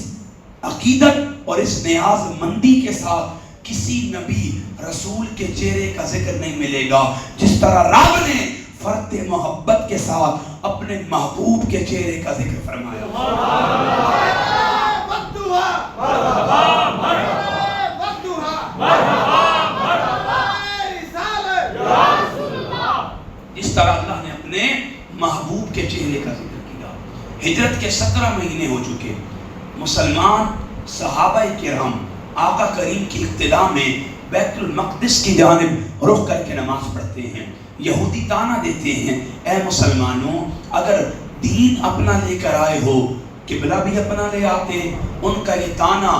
عقیدت اور اس نیاز مندی کے ساتھ کسی نبی رسول کے چہرے کا ذکر نہیں ملے گا جس طرح رب نے فرد محبت کے ساتھ اپنے محبوب کے چہرے کا ذکر فرمایا۔ جس طرح اللہ نے اپنے محبوب کے چہرے کا ذکر کیا۔ ہجرت کے 17 مہینے ہو چکے، مسلمان صحابہ کرام آقا کریم کی اقتداء میں بیت المقدس کی جانب رخ کر کے نماز پڑھتے ہیں۔ یہودی تانا دیتے ہیں، اے مسلمانوں اگر دین اپنا لے کر آئے ہو قبلہ بھی اپنا لے آتے۔ ان کا یہ تانا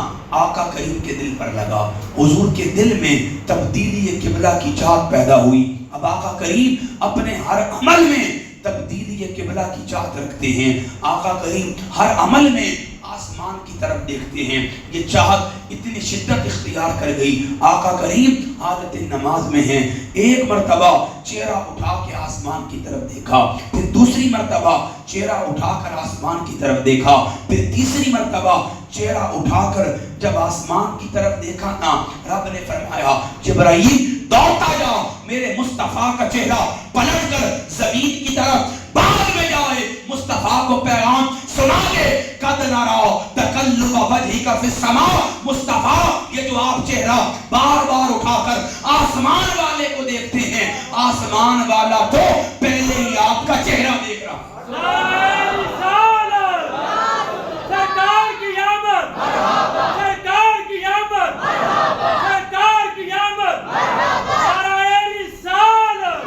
آقا کریم کے دل پر لگا، حضور کے دل میں تبدیلی قبلہ کی چاہت پیدا ہوئی۔ اب آقا کریم اپنے ہر عمل میں تبدیلی قبلہ کی چاہت رکھتے ہیں، آقا کریم ہر عمل میں آسمان کی طرف دیکھتے ہیں۔ یہ چاہت اتنی شدت اختیار کر گئی، آقا کریم حالت نماز میں ہیں، ایک مرتبہ چہرہ اٹھا کے آسمان کی طرف دیکھا، پھر دوسری مرتبہ چہرہ اٹھا کر آسمان کی طرف دیکھا، پھر تیسری مرتبہ چہرہ اٹھا کر جب آسمان کی طرف دیکھا نا، رب نے فرمایا جبرائیل دوڑتا جا، میرے مصطفیٰ کا چہرہ پلٹ کر زمین کی طرف بعد میں جائے، مصطفیٰ کو پیغام سنا دے، قد نرا تقلب وجہک فی السماء، مصطفیٰ یہ جو آپ چہرہ بار بار اٹھا کر آسمان والے کو دیکھتے ہیں، آسمان والا تو پہلے ہی آپ کا چہرہ دیکھ رہا۔ سرکار کی آمد، سرکار کی آمد، سرکار کی آمد، نعرہ رسالت۔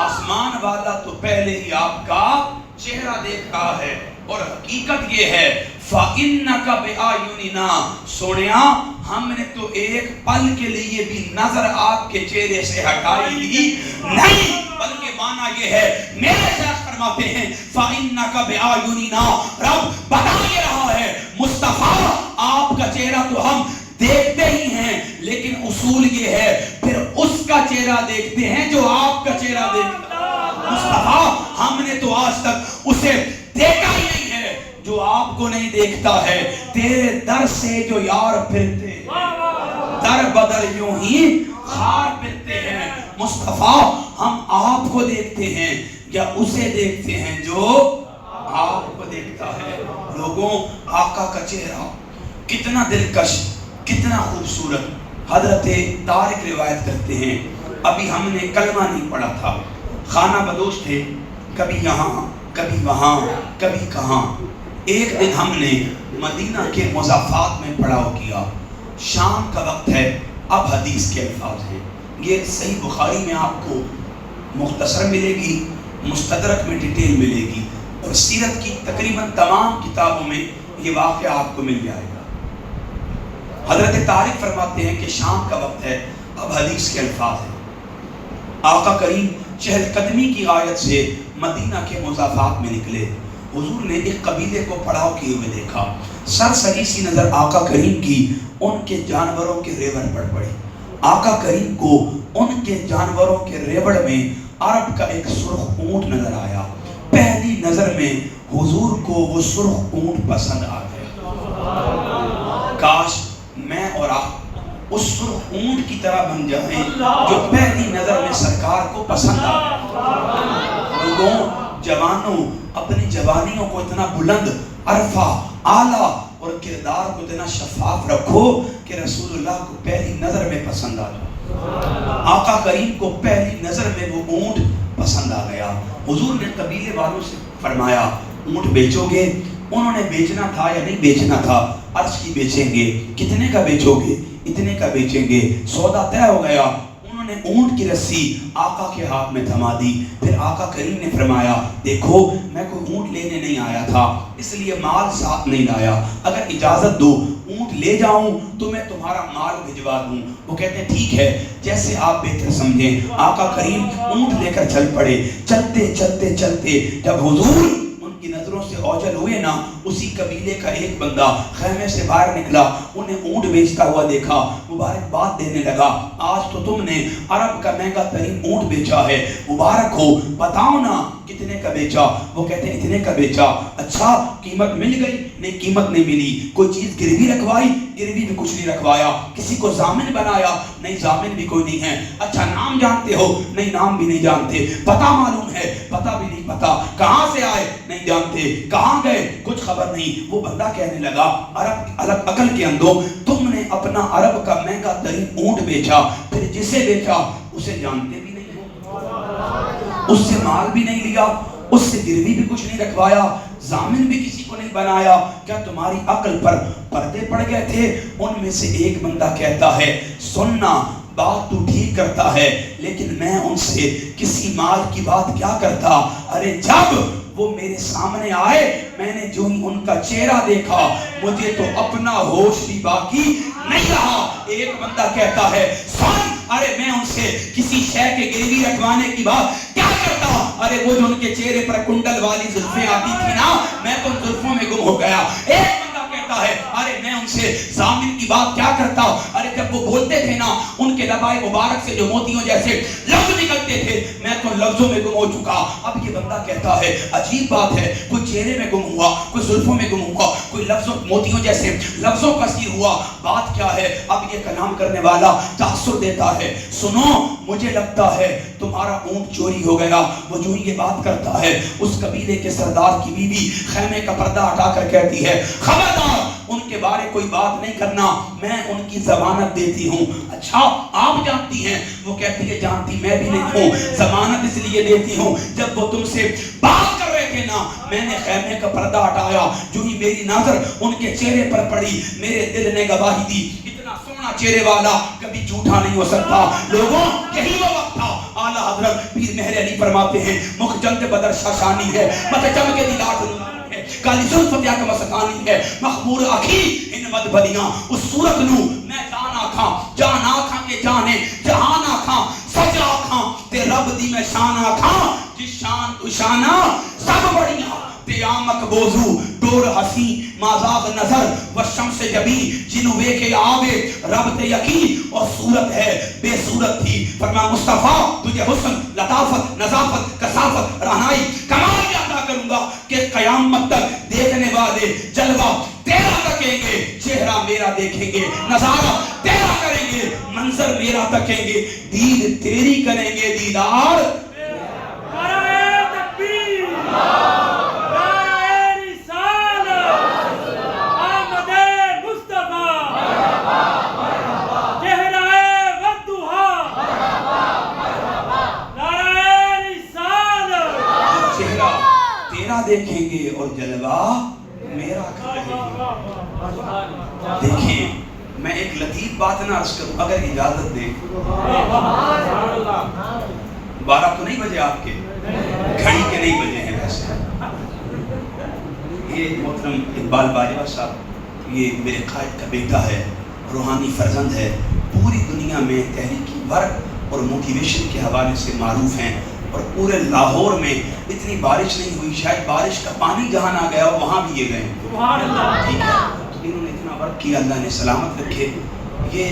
آسمان والا تو پہلے ہی آپ کا چہرہ دیکھ رہا ہے، اور حقیقت یہ ہے فَإِنَّكَ بِآيُنِنَا، سونیا ہم نے تو ایک پل کے لیے بھی نظر آپ کے چہرے سے ہٹائی ہی نہیں، بلکہ معنی یہ ہے، میرے شیخ فرماتے ہیں فَإِنَّكَ بِآيُنِنَا، رب بتا یہ رہا ہے مصطفیٰ آپ کا چہرہ تو ہم دیکھتے ہی ہیں، لیکن اصول یہ ہے پھر اس کا چہرہ دیکھتے ہیں جو آپ کا چہرہ دیکھتا ہے۔ مصطفیٰ ہم نے تو آج تک اسے دیکھا ہی نہیں ہے جو آپ کو نہیں دیکھتا ہے، تیرے در سے جو یار پھرتے ہیں در بدر یوں ہی خار پھرتے ہیں۔ مصطفیٰ ہم آپ کو دیکھتے ہیں یا اسے دیکھتے ہیں جو آپ کو دیکھتا ہے؟ لوگوں آقا کا چہرہ کتنا دلکش، کتنا خوبصورت۔ حضرت طارق روایت کرتے ہیں ابھی ہم نے کلمہ نہیں پڑھا تھا، خانہ بدوش تھے، کبھی یہاں کبھی وہاں کبھی کہاں۔ ایک دن ہم نے مدینہ کے مضافات میں پڑاؤ کیا، شام کا وقت ہے، اب حدیث کے الفاظ ہیں، یہ صحیح بخاری میں آپ کو مختصر ملے گی، مستدرک میں ڈیٹیل ملے گی، اور سیرت کی تقریباً تمام کتابوں میں یہ واقعہ آپ کو مل جائے گا۔ حضرت طارق فرماتے ہیں کہ شام کا وقت ہے، اب حدیث کے الفاظ ہیں۔ آقا کریم چہل قدمی کی غایت سے مدینہ کے مضافات میں نکلے، حضور نے ایک قبیلے کو پڑاؤ کیے ہوئے دیکھا، سرسری سی نظر آقا کریم کی ان کے جانوروں کے ریوڑ پڑ پڑی. آقا کریم کو ان کے جانوروں کے ریوڑ میں عرب کا ایک سرخ اونٹ نظر آیا. پہلی نظر میں حضور کو وہ سرخ اونٹ پسند آ گیا. کاش میں اور آپ اس سرخ اونٹ کی طرح بن جائیں جو پہلی نظر میں سرکار کو پسند آ گیا. لوگوں، جوانوں، اپنی جوانیوں کو اتنا بلند، عرفہ، اعلیٰ اور کردار کو اتنا شفاف رکھو کہ رسول اللہ کو پہلی نظر میں پسند آ جائے. آقا کریم کو پہلی نظر میں وہ اونٹ پسند آ گیا. حضور نے قبیلے والوں سے فرمایا اونٹ بیچو گے؟ انہوں نے بیچنا تھا یا نہیں بیچنا تھا؟ عرض کی بیچیں گے. کتنے کا بیچو گے؟ اتنے کا بیچیں گے. سودا طے ہو گیا. انہوں نے اونٹ کی رسی آقا کے ہاتھ میں تھما دی. پھر آقا کریم نے فرمایا دیکھو میں کوئی اونٹ لینے نہیں آیا تھا، اس لیے مال ساتھ نہیں لایا، اگر اجازت دو اونٹ لے جاؤں تو میں تمہارا مال بھجوا دوں. وہ کہتے ہیں ٹھیک ہے جیسے آپ بہتر سمجھیں. آقا کریم اونٹ لے کر چل پڑے. چلتے چلتے چلتے جب حضور ان کی نظروں سے اوجل ہوئے نا، اسی قبیلے کا ایک بندہ خیمے سے باہر نکلا، انہیں اونٹ بیچتا ہوا دیکھا، مبارکباد دینے لگا. آج تو تم نے عرب کا مہنگا ترین اونٹ بیچا ہے، مبارک ہو، بتاؤ نا کتنے کا بیچا؟ وہ کہتے ہیں اتنے کا بیچا. اچھا قیمت مل گئی؟ نہیں قیمت نہیں ملی. کوئی چیز گروی رکھوائی؟ گروی بھی کچھ نہیں رکھوایا. کسی کو ضامن بنایا؟ نہیں ضامن بھی کوئی نہیں ہے. اچھا نام جانتے ہو؟ نہیں نام بھی نہیں جانتے. پتہ معلوم ہے؟ پتہ بھی نہیں پتا. کہاں سے آئے؟ نہیں جانتے. کہاں گئے؟ کچھ خبر نہیں. وہ بندہ کہنے لگا عرب الگ عقل کے اندھو، تم نے اپنا عرب کا مہنگا ترین اونٹ بیچا، پھر جسے بیچا اسے جانتے بھی نہیں ہو، اس سے مال بھی نہیں لیا، اس سے گروی بھی کچھ نہیں رکھوایا، ضامن بھی کسی کو نہیں بنایا. کیا تمہاری عقل پر پردے پڑ گئے تھے؟ ان میں سے ایک بندہ کہتا ہے سننا بات تو ٹھیک کرتا ہے لیکن میں ان سے کسی مال کی بات کیا کرتا. ارے جب وہ میرے سامنے آئے میں نے جو ہی ان کا چہرہ دیکھا مجھے تو اپنا ہوش بھی باقی نہیں رہا. ایک بندہ کہتا ہے سن، ارے میں ان سے کسی شے کے گروی رکھوانے کی بات کیا کرتا. ارے وہ جو ان کے چہرے پر کنڈل والی زلفیں آتی تھی نا، میں تو ان زلفوں میں گم ہو گیا. ایک بندہ کہتا ہے ارے میں ان سے ضامن کی بات کیا کرتا. ارے جب وہ بولتے تھے نا ان کے لبائے مبارک سے جو موتیوں جیسے لفظ نکلتے تھے میں تو لفظوں میں گم ہو چکا. اب یہ بندہ کہتا ہے عجیب بات ہے، کوئی چہرے میں گم ہوا، کوئی زلفوں میں گم ہوا، کوئی لفظوں موتیوں جیسے لفظوں کا سیر ہوا، بات کیا ہے؟ اب یہ کلام کرنے والا تاثر دیتا ہے سنو مجھے لگتا ہے تمہارا اونٹ چوری ہو گیا. وہ جو یہ بات کرتا ہے اس قبیلے کے سردار کی بیوی خیمے کا پردہ ہٹا کر کہتی ہے خبردار ان کے بارے کوئی بات نہیں کرنا، میں ان کی ضمانت دیتی ہوں. اچھا آپ جانتی ہیں؟ وہ کہتی ہے جانتی میں بھی نہیں ہوں. ضمانت اس لیے دیتی ہوں جب وہ تم سے بات کر رہے تھے نا میں نے خیمے کا پردہ ہٹایا، جو ہی میری نظر ان کے چہرے پر پڑی میرے دل نے گواہی دی اتنا سونا چہرے والا کبھی جھوٹا نہیں ہو سکتا. لوگوں یہی وہ وقت تھا. اعلیٰ حضرت پیر مہر علی فرماتے ہیں مخ جلد بدر شاشانی ہے، مت چم کے دیدار ہے، کالی زلف پیا کا مسکانی ہے، مخمور اکھی ان مد بلیاں اس صورت نو میں جان آکھاں جان آکھاں کے جانے جہان آکھاں سج آکھاں تے رب دی میں شان آکھاں جس شان تو شانہ سب بڑیاں قیامت بوزو دور حسی مازاد نظر و شمس جبی جنو وے کے آوے رب تے یقین اور صورت ہے بے صورت تھی. فرما مصطفیٰ تجھے حسن لطافت نظافت کثافت رہنائی کمال عطا کروں گا کہ قیامت تک دیکھنے والے جلوہ تیرا تکیں گے، چہرہ میرا دیکھیں گے، نظارہ تیرا کریں گے، منظر میرا تکیں گے، دید تیری کریں گے، دیدار دیکھیں گے اور جلوہ میرا کریں گے. دیکھیں میں ایک لطیف بات نہ عرض کروں اگر اجازت دیں. 12 تو نہیں بجے آپ کے گھڑی کے نہیں بجے ہیں ویسے. یہ محترم اقبال باجوہ صاحب یہ میرے قائد کا بیٹا ہے، روحانی فرزند ہے، پوری دنیا میں تحریکی ورک اور موٹیویشن کے حوالے سے معروف ہیں. اور پورے لاہور میں اتنی بارش نہیں ہوئی، شاید بارش کا پانی جہاں نہ گیا وہاں بھی یہ گئے. سبحان اللہ. ٹھیک ہے، تو انہوں نے اتنا ورک کیا، اللہ نے سلامت رکھے. یہ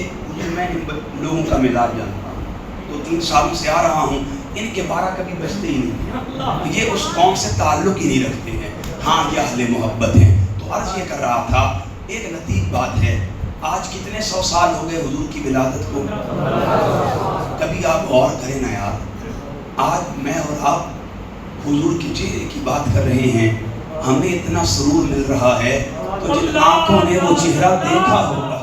میں لوگوں کا مزاج جانتا ہوں، 2-3 سالوں سے آ رہا ہوں، ان کے 12 کبھی بجتے ہی نہیں. یہ اس قوم سے تعلق ہی نہیں رکھتے ہیں. ہاں یہ اہل محبت ہیں. تو عرض یہ کر رہا تھا، ایک لطیف بات ہے، آج کتنے 100 سال ہو گئے حضور کی ولادت کو. کبھی آپ غور کریں نا یار، آج میں اور آپ حضور کے چہرے کی بات کر رہے ہیں، ہمیں اتنا سرور مل رہا ہے. تو جن آنکھوں نے وہ چہرہ دیکھا ہوگا،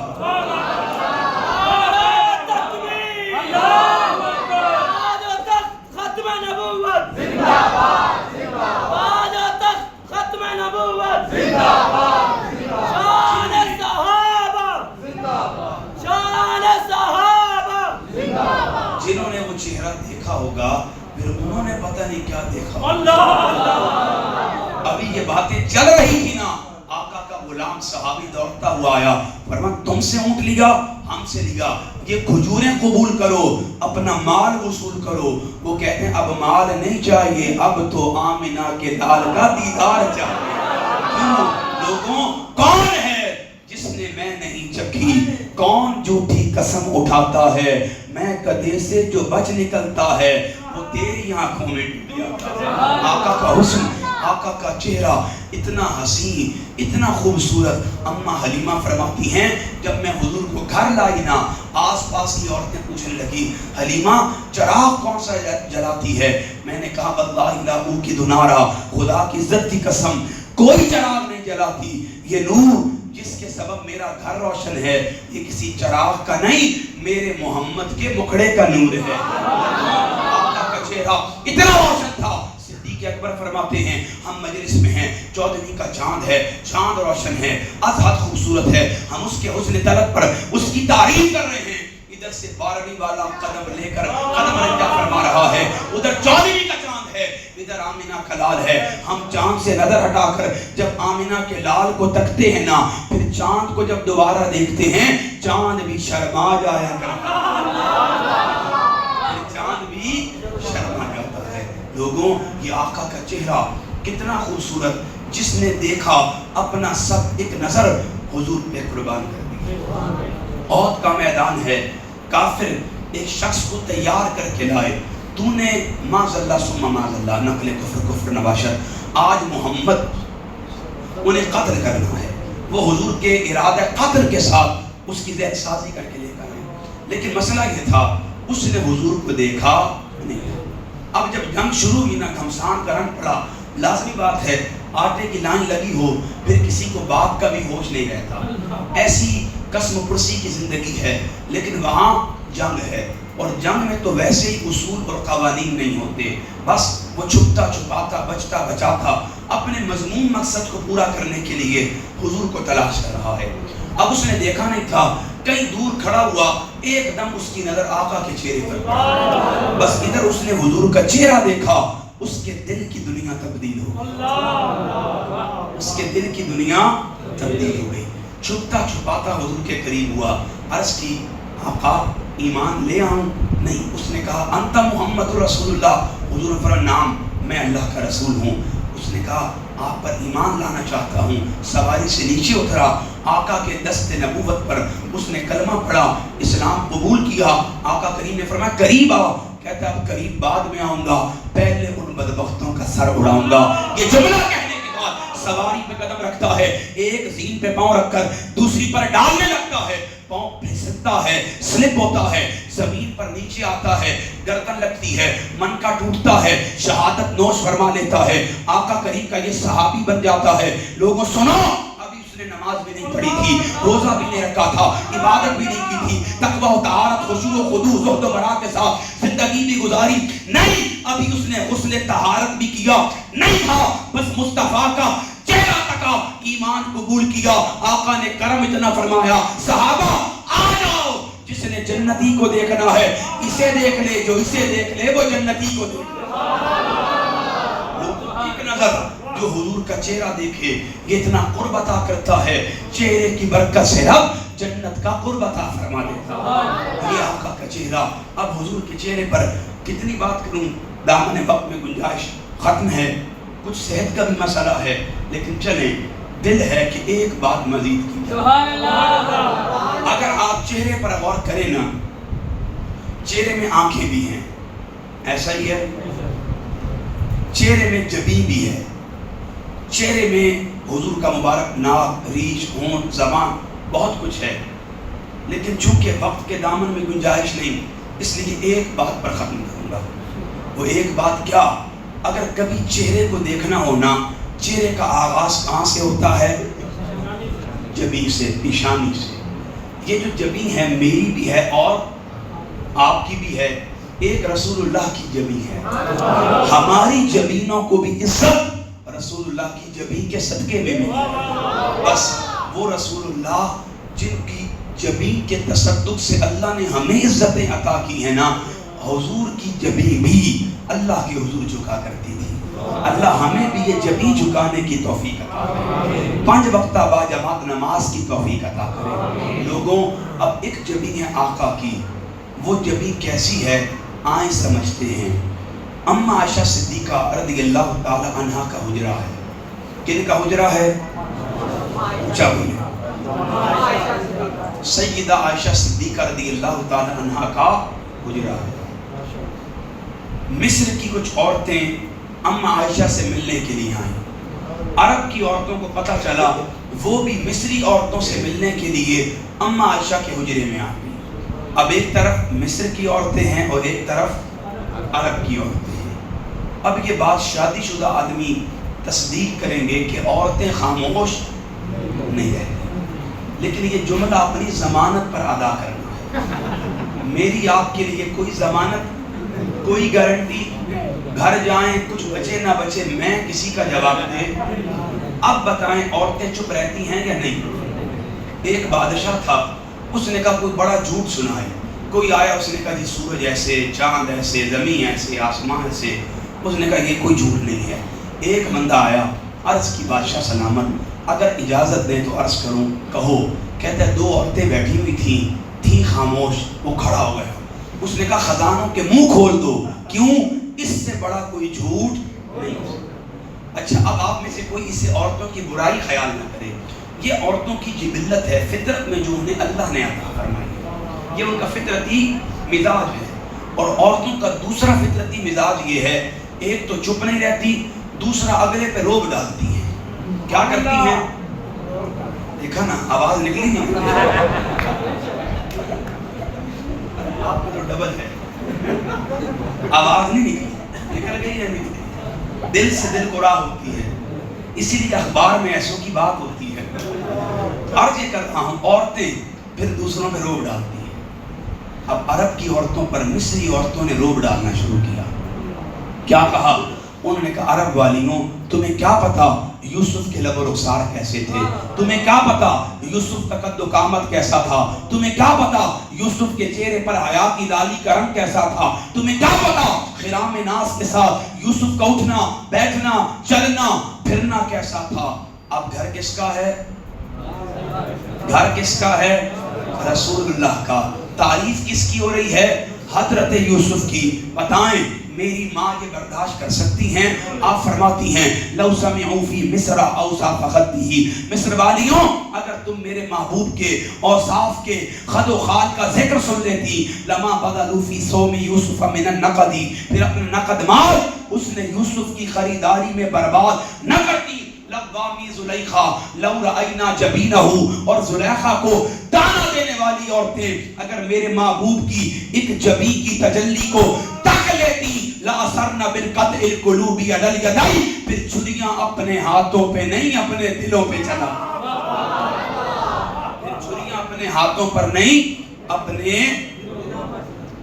جنہوں نے وہ چہرہ دیکھا ہوگا پھر انہوں نے پتہ نہیں کیا دیکھا. ابھی یہ باتیں چل رہی تھی نا، آقا کا غلام صحابی دوڑتا ہوا آیا، فرمایا تم سے اونٹ لیا، ہم سے لیا، یہ کھجوریں قبول کرو، اپنا مال وصول کرو. وہ کہتے ہیں اب مال نہیں چاہیے، اب تو آمنہ کے لال کا دیدار چاہیے. کیوں لوگوں، کون ہے جس نے میں نہیں چکھی؟ کون جھوٹی قسم اٹھاتا ہے؟ میں کدے سے جو بچ نکلتا ہے وہ تیری آنکھوں میں ڈوب جاتا ہے. آقا کا حسن، آقا کا چہرہ اتنا حسین، اتنا خوبصورت. اماں حلیمہ فرماتی ہیں جب میں حضور کو گھر لائی نا، آس پاس کی عورتیں پوچھنے لگی حلیمہ چراغ کون سا جلاتی ہے؟ میں نے کہا واللہ لا اوقد نارا، خدا کی عزت کی قسم کوئی چراغ نہیں جلاتی. یہ نور جس کے سبب میرا گھر روشن ہے، یہ کسی چراغ کا نہیں، میرے محمد کے مکھڑے کا نور ہے. آقا کا چہرہ اتنا روشن تھا. صدیق اکبر فرماتے ہیں ہم مجلس میں ہیں، 14ویں کا چاند ہے، چاند روشن ہے، ازحد خوبصورت ہے، ہم اس کے حسن طلب پر اس کی تعریف کر رہے ہیں. ادھر سے 12ویں والا قدم لے کر قدم رنجا فرما رہا ہے، ادھر 14ویں کا چاند ہے، ادھر آمنہ کا لال ہے. ہم چاند سے نظر ہٹا کر جب آمنہ کے لال کو تکتے ہیں نا، پھر چاند کو جب دوبارہ دیکھتے ہیں، چاند بھی شرما جایا کرتا ہے. چاند بھی شرما جاتا ہے. لوگوں، یہ آقا کا چہرہ کتنا خوبصورت، جس نے دیکھا اپنا سب ایک نظر حضور پہ قربان کر دی. عہد کا میدان ہے، کافر ایک شخص کو تیار کر کے لائے. تو نے معاذ اللہ ثم معاذ اللہ، نقل کفر نباشت، آج محمد انہیں قتل کرنا ہے. وہ حضور کے ارادہ قتل کے ساتھ اس کی ذہن سازی کر کے لے کر آئے. لیکن مسئلہ یہ تھا اس نے حضور کو دیکھا نہیں. اب جب جنگ شروع ہوئی نا، گھمسان کا رنگ پڑا. لازمی بات ہے آٹے کی لائن لگی ہو پھر کسی کو باپ کا بھی ہوش نہیں رہتا. ایسی قسم پرسی کی زندگی ہے. لیکن وہاں جنگ ہے، اور جنگ میں تو ویسے ہی اصول اور قوانین نہیں ہوتے. بس وہ چھپتا چھپاتا، بچتا بچاتا اپنے مضمون مقصد کو پورا کرنے کے لیے حضور کو تلاش کر رہا ہے. اب اس نے دیکھا نہیں تھا، کہیں دور کھڑا ہوا، ایک دم اس کی نظر آقا کے چہرے پر. بس ادھر اس نے حضور کا چہرہ دیکھا، اس کے دل کی دنیا تبدیل ہو گئی. اس کے دل کی دنیا تبدیل ہو گئی. چھپتا چھپاتا حضور کے قریب ہوا. عرض کی آقا ایمان لے آؤں؟ نہیں. اس نے کہا انت محمد رسول اللہ. حضور نے فرمایا نام، میں اللہ کا رسول ہوں. اس نے کہا آپ پر ایمان لانا چاہتا ہوں. سواری سے نیچے اترا، آقا کے دست نبوت پر اس نے کلمہ پڑھا، اسلام قبول کیا. آقا کریم نے فرمایا قریب آؤ. کہتا اب قریب بعد میں آؤں گا، پہلے ان بدبختوں کا سر اڑاؤں گا. یہ جملہ کہنے کے بعد سواری پہ قدم رکھتا ہے، ایک زین پہ پاؤں رکھ کر دوسری پر ڈالنے لگتا ہے. پاؤں پھسلتا ہے، سلپ ہوتا ہے، زمین پر نیچے آتا ہے، گردن لگتی ہے، من کا ٹوٹتا ہے، شہادت نوش فرما لیتا ہے. آقا کریم کا یہ صحابی بن جاتا ہے. لوگوں سنو، ابھی اس نے نماز بھی نہیں پڑھی تھی، روزہ بھی نہیں رکھا تھا، عبادت بھی نہیں کی تھی، تقوی و طہارت، خشوع و خضوع، زہد و ورع کے ساتھ زندگی بھی گزاری نہیں. ابھی اس نے غسل طہارت بھی کیا نہیں تھا. بس مصطفیٰ کا چہرہ تکا، ایمان قبول کیا. آقا نے کرم اتنا فرمایا صحابہ آ جاؤ، جس نے جنتی کو دیکھنا ہے اسے دیکھ لے، جو اسے دیکھ لے وہ جنتی کو دیکھ لے. ایک نظر جو حضور کا چہرہ دیکھے یہ اتنا قرب عطا کرتا ہے. چہرے کی برکت سے رب جنت کا قرب عطا فرما دیتا ہے. یہ آقا کا چہرہ. اب حضور کے چہرے پر کتنی بات کروں، دامن وقت میں گنجائش ختم ہے، کچھ صحت کا بھی مسئلہ ہے، لیکن چلیں دل ہے کہ ایک بات مزید کی جائے۔ سبحان اللہ۔ اگر آپ چہرے پر غور کریں نا، چہرے میں آنکھیں بھی ہیں، ایسا ہی ہے، چہرے میں جبین بھی ہے، چہرے میں حضور کا مبارک ناک، ریش، ہونٹ، زبان، بہت کچھ ہے، لیکن چونکہ وقت کے دامن میں گنجائش نہیں، اس لیے ایک بات پر ختم کروں گا۔ وہ ایک بات کیا؟ اگر کبھی چہرے کو دیکھنا ہونا، چہرے کا آغاز کہاں سے ہوتا ہے؟ جبین سے، پیشانی سے۔ یہ جو جبین ہے میری بھی ہے اور آپ کی بھی ہے، ایک رسول اللہ کی جبین ہے۔ ہماری جبینوں کو بھی عزت رسول اللہ کی جبین کے صدقے میں ملی۔ بس وہ رسول اللہ جن کی جبین کے تصدق سے اللہ نے ہمیں عزتیں عطا کی ہیں نا، حضور کی جبین بھی اللہ کے حضور جھکا کرتی تھی۔ اللہ ہمیں بھی یہ جبین جھکانے کی توفیق عطا کرے، 5 وقتہ با جماعت نماز کی توفیق عطا کرے۔ لوگوں اب ایک جبین ہے آقا کی، وہ جبین کیسی ہے آئیں سمجھتے ہیں۔ اما عائشہ صدیقہ رضی اللہ تعالی عنہا کا حجرہ ہے۔ کن کا حجرہ ہے؟ اونچا بولے۔ سیدہ عائشہ صدیقہ رضی اللہ تعالی عنہا کا حجرہ ہے۔ مصر کی کچھ عورتیں اما عائشہ سے ملنے کے لیے آئیں۔ عرب کی عورتوں کو پتہ چلا، وہ بھی مصری عورتوں سے ملنے کے لیے اما عائشہ کے حجرے میں آ گئی۔ اب ایک طرف مصر کی عورتیں ہیں اور ایک طرف عرب کی عورتیں ہیں۔ اب یہ بات شادی شدہ آدمی تصدیق کریں گے کہ عورتیں خاموش نہیں رہتی، لیکن یہ جملہ اپنی ضمانت پر ادا کرنا ہے۔ میری آپ کے لیے کوئی ضمانت، کوئی گارنٹی، گھر جائیں کچھ بچے نہ بچے میں کسی کا جواب دے۔ اب بتائیں عورتیں چپ رہتی ہیں یا نہیں؟ ایک بادشاہ تھا، اس نے کہا کوئی بڑا جھوٹ سنائے۔ کوئی آیا، اس نے کہا جی سورج ایسے، چاند ایسے، زمین ایسے، آسمان ایسے۔ اس نے کہا یہ کوئی جھوٹ نہیں ہے۔ ایک بندہ آیا، عرض کی بادشاہ سلامت، اگر اجازت دیں تو عرض کروں، کہو۔ کہتا ہے 2 عورتیں بیٹھی ہوئی تھیں خاموش۔ وہ کھڑا ہو گیا، اس نے کہا خزانوں کے منہ کھول دو، کیوں؟ اس سے بڑا کوئی جھوٹ نہیں ہو سکتا۔ اچھا اب آپ میں سے کوئی اس سے عورتوں کی برائی خیال نہ کرے، یہ عورتوں کی جبلت ہے، فطرت میں جو انہیں اللہ نے عطا فرمائی، یہ ان کا فطرتی مزاج ہے۔ اور عورتوں کا دوسرا فطرتی مزاج یہ ہے، ایک تو چپ نہیں رہتی، دوسرا اگلے پہ روب ڈالتی ہیں۔ کیا کرتی ہیں؟ دیکھا نا آواز نکلی نہیں؟ آپ کو تو ڈبل ہے، آواز نہیں نکلی، نکل گئی یا نکلی؟ دل سے دل کو راہ ہوتی ہے، اسی لیے اخبار میں ایسوں کی بات ہوتی ہے۔ عرض یہ کرتا ہوں، عورتیں پھر دوسروں پہ روب ڈالتی ہیں۔ اب عرب کی عورتوں پر مصری عورتوں نے روب ڈالنا شروع کیا۔ کیا کہا؟ انہوں نے کہا عرب والیوں تمہیں کیا پتا یوسف کے لب و رخسار کیسے تھے؟ تمہیں کیا پتا یوسف کا قد و قامت کیسا تھا؟ تمہیں کیا پتا یوسف کے چہرے پر حیا کی لالی کا رنگ کیسا تھا؟ تمہیں کیا پتا خرام ناز کے ساتھ یوسف کا اٹھنا بیٹھنا چلنا پھرنا کیسا تھا؟ اب گھر کس کا ہے؟ گھر کس کا ہے؟ رسول اللہ کا۔ تعریف کس کی ہو رہی ہے؟ حضرت یوسف کی۔ بتائیں میری ماں یہ برداشت کر سکتی ہیں؟ آپ فرماتی ہیں لو سمعوا فی مصر اوصاف خدہ، مصر والیوں اگر تم میرے محبوب کے اوصاف کے خد و خال کا ذکر سن لیتی، لما بدلوا فی صوم یوسف من النقد، پھر اپنا نقد مال اس نے یوسف کی خریداری میں برباد نہ کرتی۔ لوامی زلیخا لو رأینا جبینہ، اور زلیخا کو تانا دینے والی عورتیں اگر میرے محبوب کی ایک جبین کی تجلی کو تک لیتی، لَأَثَرْنَ بِالْقَطْعِ الْقُلُوبِ عَلَى الْيَدَيْنِ، پھر چھریاں اپنے ہاتھوں پہ نہیں اپنے دلوں پہ چلا، پھر چھریاں اپنے ہاتھوں پر نہیں اپنے۔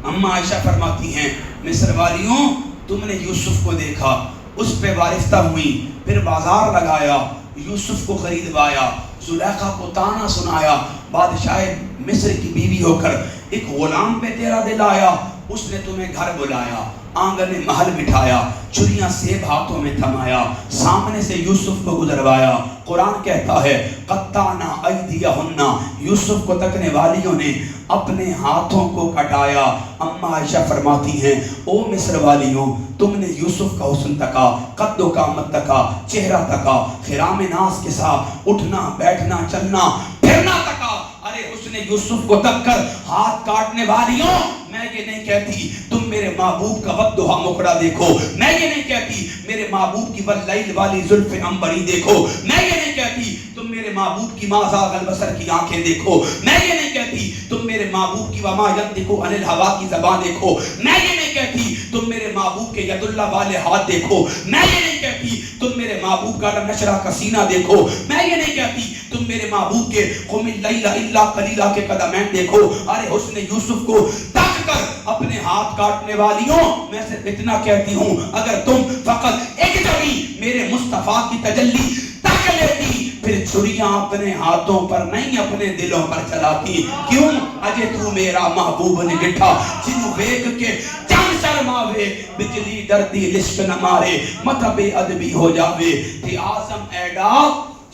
اما عائشہ فرماتی ہیں مصر والیوں تم نے یوسف کو دیکھا، اس پہ وارفتہ ہوئی، پھر بازار لگایا، یوسف کو خریدوایا، زلیخا کو تانا سنایا، بادشاہ مصر کی بیوی ہو کر ایک غلام پہ تیرا دل آیا، اس نے تمہیں گھر بلایا، آنگن محل بٹھایا، چڑیاں سیب ہاتھوں میں تھمایا، سامنے سے یوسف کو گزروایا۔ قرآن کہتا ہے قطعنا ایدیہن، یوسف کو تکنے والیوں نے اپنے ہاتھوں کو کٹایا۔ اما عائشہ فرماتی ہیں او مصر والیوں، تم نے یوسف کا حسن تکا، قد و قامت تکا، چہرہ تکا، خرام ناز کے ساتھ اٹھنا بیٹھنا چلنا پھرنا تکا۔ ارے حسن یوسف کو تک کر ہاتھ کاٹنے والیوں، میں یہ نہیں کہتی تم میرے محبوب کا ودھا مکڑا دیکھو، میں یہ نہیں کہتی میرے محبوب کی واللیل والی زلف عنبری دیکھو، میں یہ نہیں کہتی تم میرے محبوب کی ما زاغ البصر کی آنکھیں دیکھو، میں یہ نہیں کہتی تم میرے محبوب کی وما ینطق عن الہوی کی زبان دیکھو، میں یہ نہیں کہتی تم میرے محبوب کے ید اللہ والے ہاتھ دیکھو، میں یہ نہیں کہتی تم میرے محبوب کا نشرہ کا سینہ دیکھو، میں یہ نہیں کہتی تم میرے محبوب کے قم اللیل الا قلیلا کے قدمین دیکھو۔ ارے حسن یوسف کو تک کر اپنے ہاتھ کاٹنے والیوں، میں صرف اتنا کہتی ہوں اگر تم فقط ایک جگہ میرے مصطفیٰ کی تجلی تک لیتی، پھر چھریاں اپنے ہاتھوں پر نہیں اپنے دلوں پر چلاتی۔ کیوں؟ اجے تو میرا محبوب نگٹھا جنو ویگ کے چند شرماوے، بجلی دردی لشک نہ مارے، مطب ادبی ہو جاوے، تھی آزم ایڈا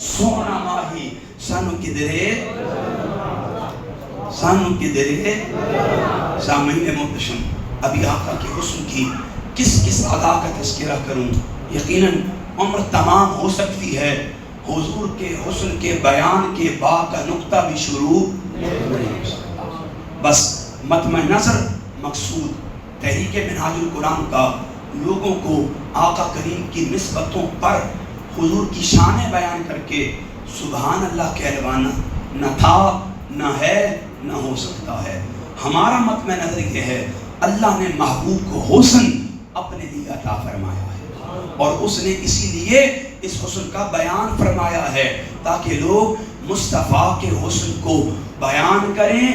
سونا ماہی سانو کدرے سامعین محتشم، ابھی آقا کے حسن کی کس کس ادا کا تذکرہ کروں؟ یقیناً عمر تمام ہو سکتی ہے، حضور کے حسن کے بیان کے با کا نقطہ بھی شروع نہیں ہو سکتا۔ بس مطمع نظر مقصود تحریک منہاج القرآن کا لوگوں کو آقا کریم کی نسبتوں پر حضور کی شانیں بیان کر کے سبحان اللہ کہلوانا نہ تھا نہ ہے نہ ہو سکتا ہے۔ ہمارا مطمع نظر یہ ہے اللہ نے محبوب کو حسن اپنے لیے عطا فرمایا ہے، اور اس نے اسی لیے اس حسن کا بیان فرمایا ہے تاکہ لوگ مصطفیٰ کے حسن کو بیان کریں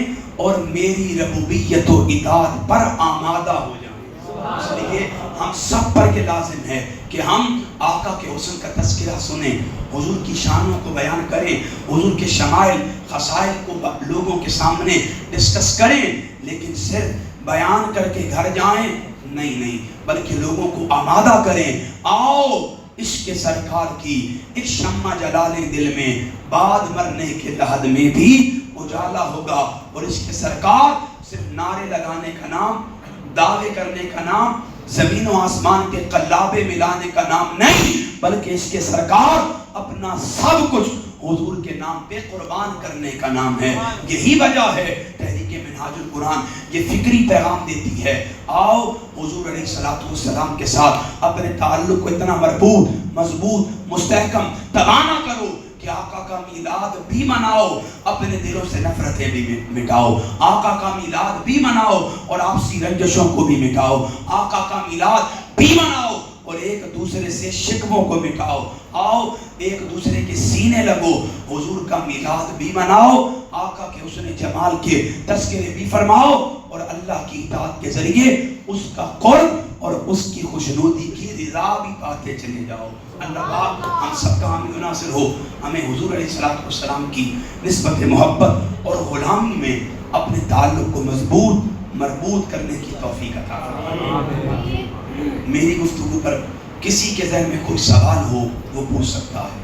اور میری ربوبیت و اطاعت پر آمادہ ہو جائیں۔ اس لیے ہم سب پر یہ لازم ہے کہ ہم آقا کے حسن کا تذکرہ سنیں، حضور کی شانوں کو بیان کریں، حضور کے شمائل خصائل کو لوگوں کے سامنے ڈسکس کریں، لیکن صرف بیان کر کے گھر جائیں نہیں، بلکہ لوگوں کو آمادہ کریں۔ آؤ عشق سرکار کی ایک شمع جلا لیں دل میں، بعد مرنے کے لحد میں بھی اجالا ہوگا۔ اور عشق سرکار صرف نعرے لگانے کا نام، دعوے کرنے کا نام، زمین و آسمان کے قلابے ملانے کا نام نہیں، بلکہ اس کے سرکار اپنا سب کچھ حضور کے نام پہ قربان کرنے کا نام ہے۔ یہی وجہ ہے تحریک منہاج القرآن یہ فکری پیغام دیتی ہے، آؤ حضور علیہ السلام کے ساتھ اپنے تعلق کو اتنا مربوط، مضبوط، مستحکم، توانا کرو کہ آقا کا میلاد بھی مناؤ، اپنے دلوں سے نفرتیں بھی مٹاؤ، آقا کا میلاد بھی مناؤ اور آپسی رنجشوں کو بھی مٹاؤ، آقا کا میلاد بھی مناؤ اور ایک دوسرے سے شکووں کو مٹاؤ، آؤ ایک دوسرے کے سینے لگو، حضور کا میلاد بھی مناؤ، آقا کے حسن جمال کے تذکرے بھی فرماؤ اور اللہ کی اطاعت کے ذریعے اس کا قرب اور اس کی خوشنودی کی رضا بھی پاتے چلے جاؤ۔ اللہ پاک ہم سب کا حامی و ناصر ہو، ہمیں حضور علیہ السلام کی نسبت محبت اور غلامی میں اپنے تعلق کو مضبوط مربوط کرنے کی توفیق عطا فرمائے۔ میری گفتگو پر کسی کے ذہن میں کوئی سوال ہو وہ پوچھ سکتا ہے۔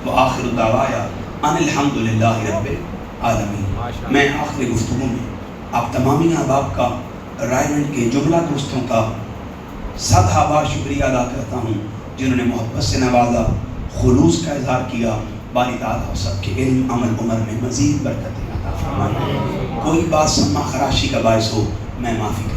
وآخر دعوایا ان الحمدللہ رب العالمین۔ میں آخری گفتگو میں آپ تمامی احباب کا، رائمنڈ کے جملہ دوستوں کا صدہ بار شکریہ ادا کرتا ہوں جنہوں نے محبت سے نوازا، خلوص کا اظہار کیا۔ باری تعالیٰ سب کے علم عمل عمر میں مزید برکتیں عطا فرمائے۔ کوئی بات سما خراشی کا باعث ہو میں معافی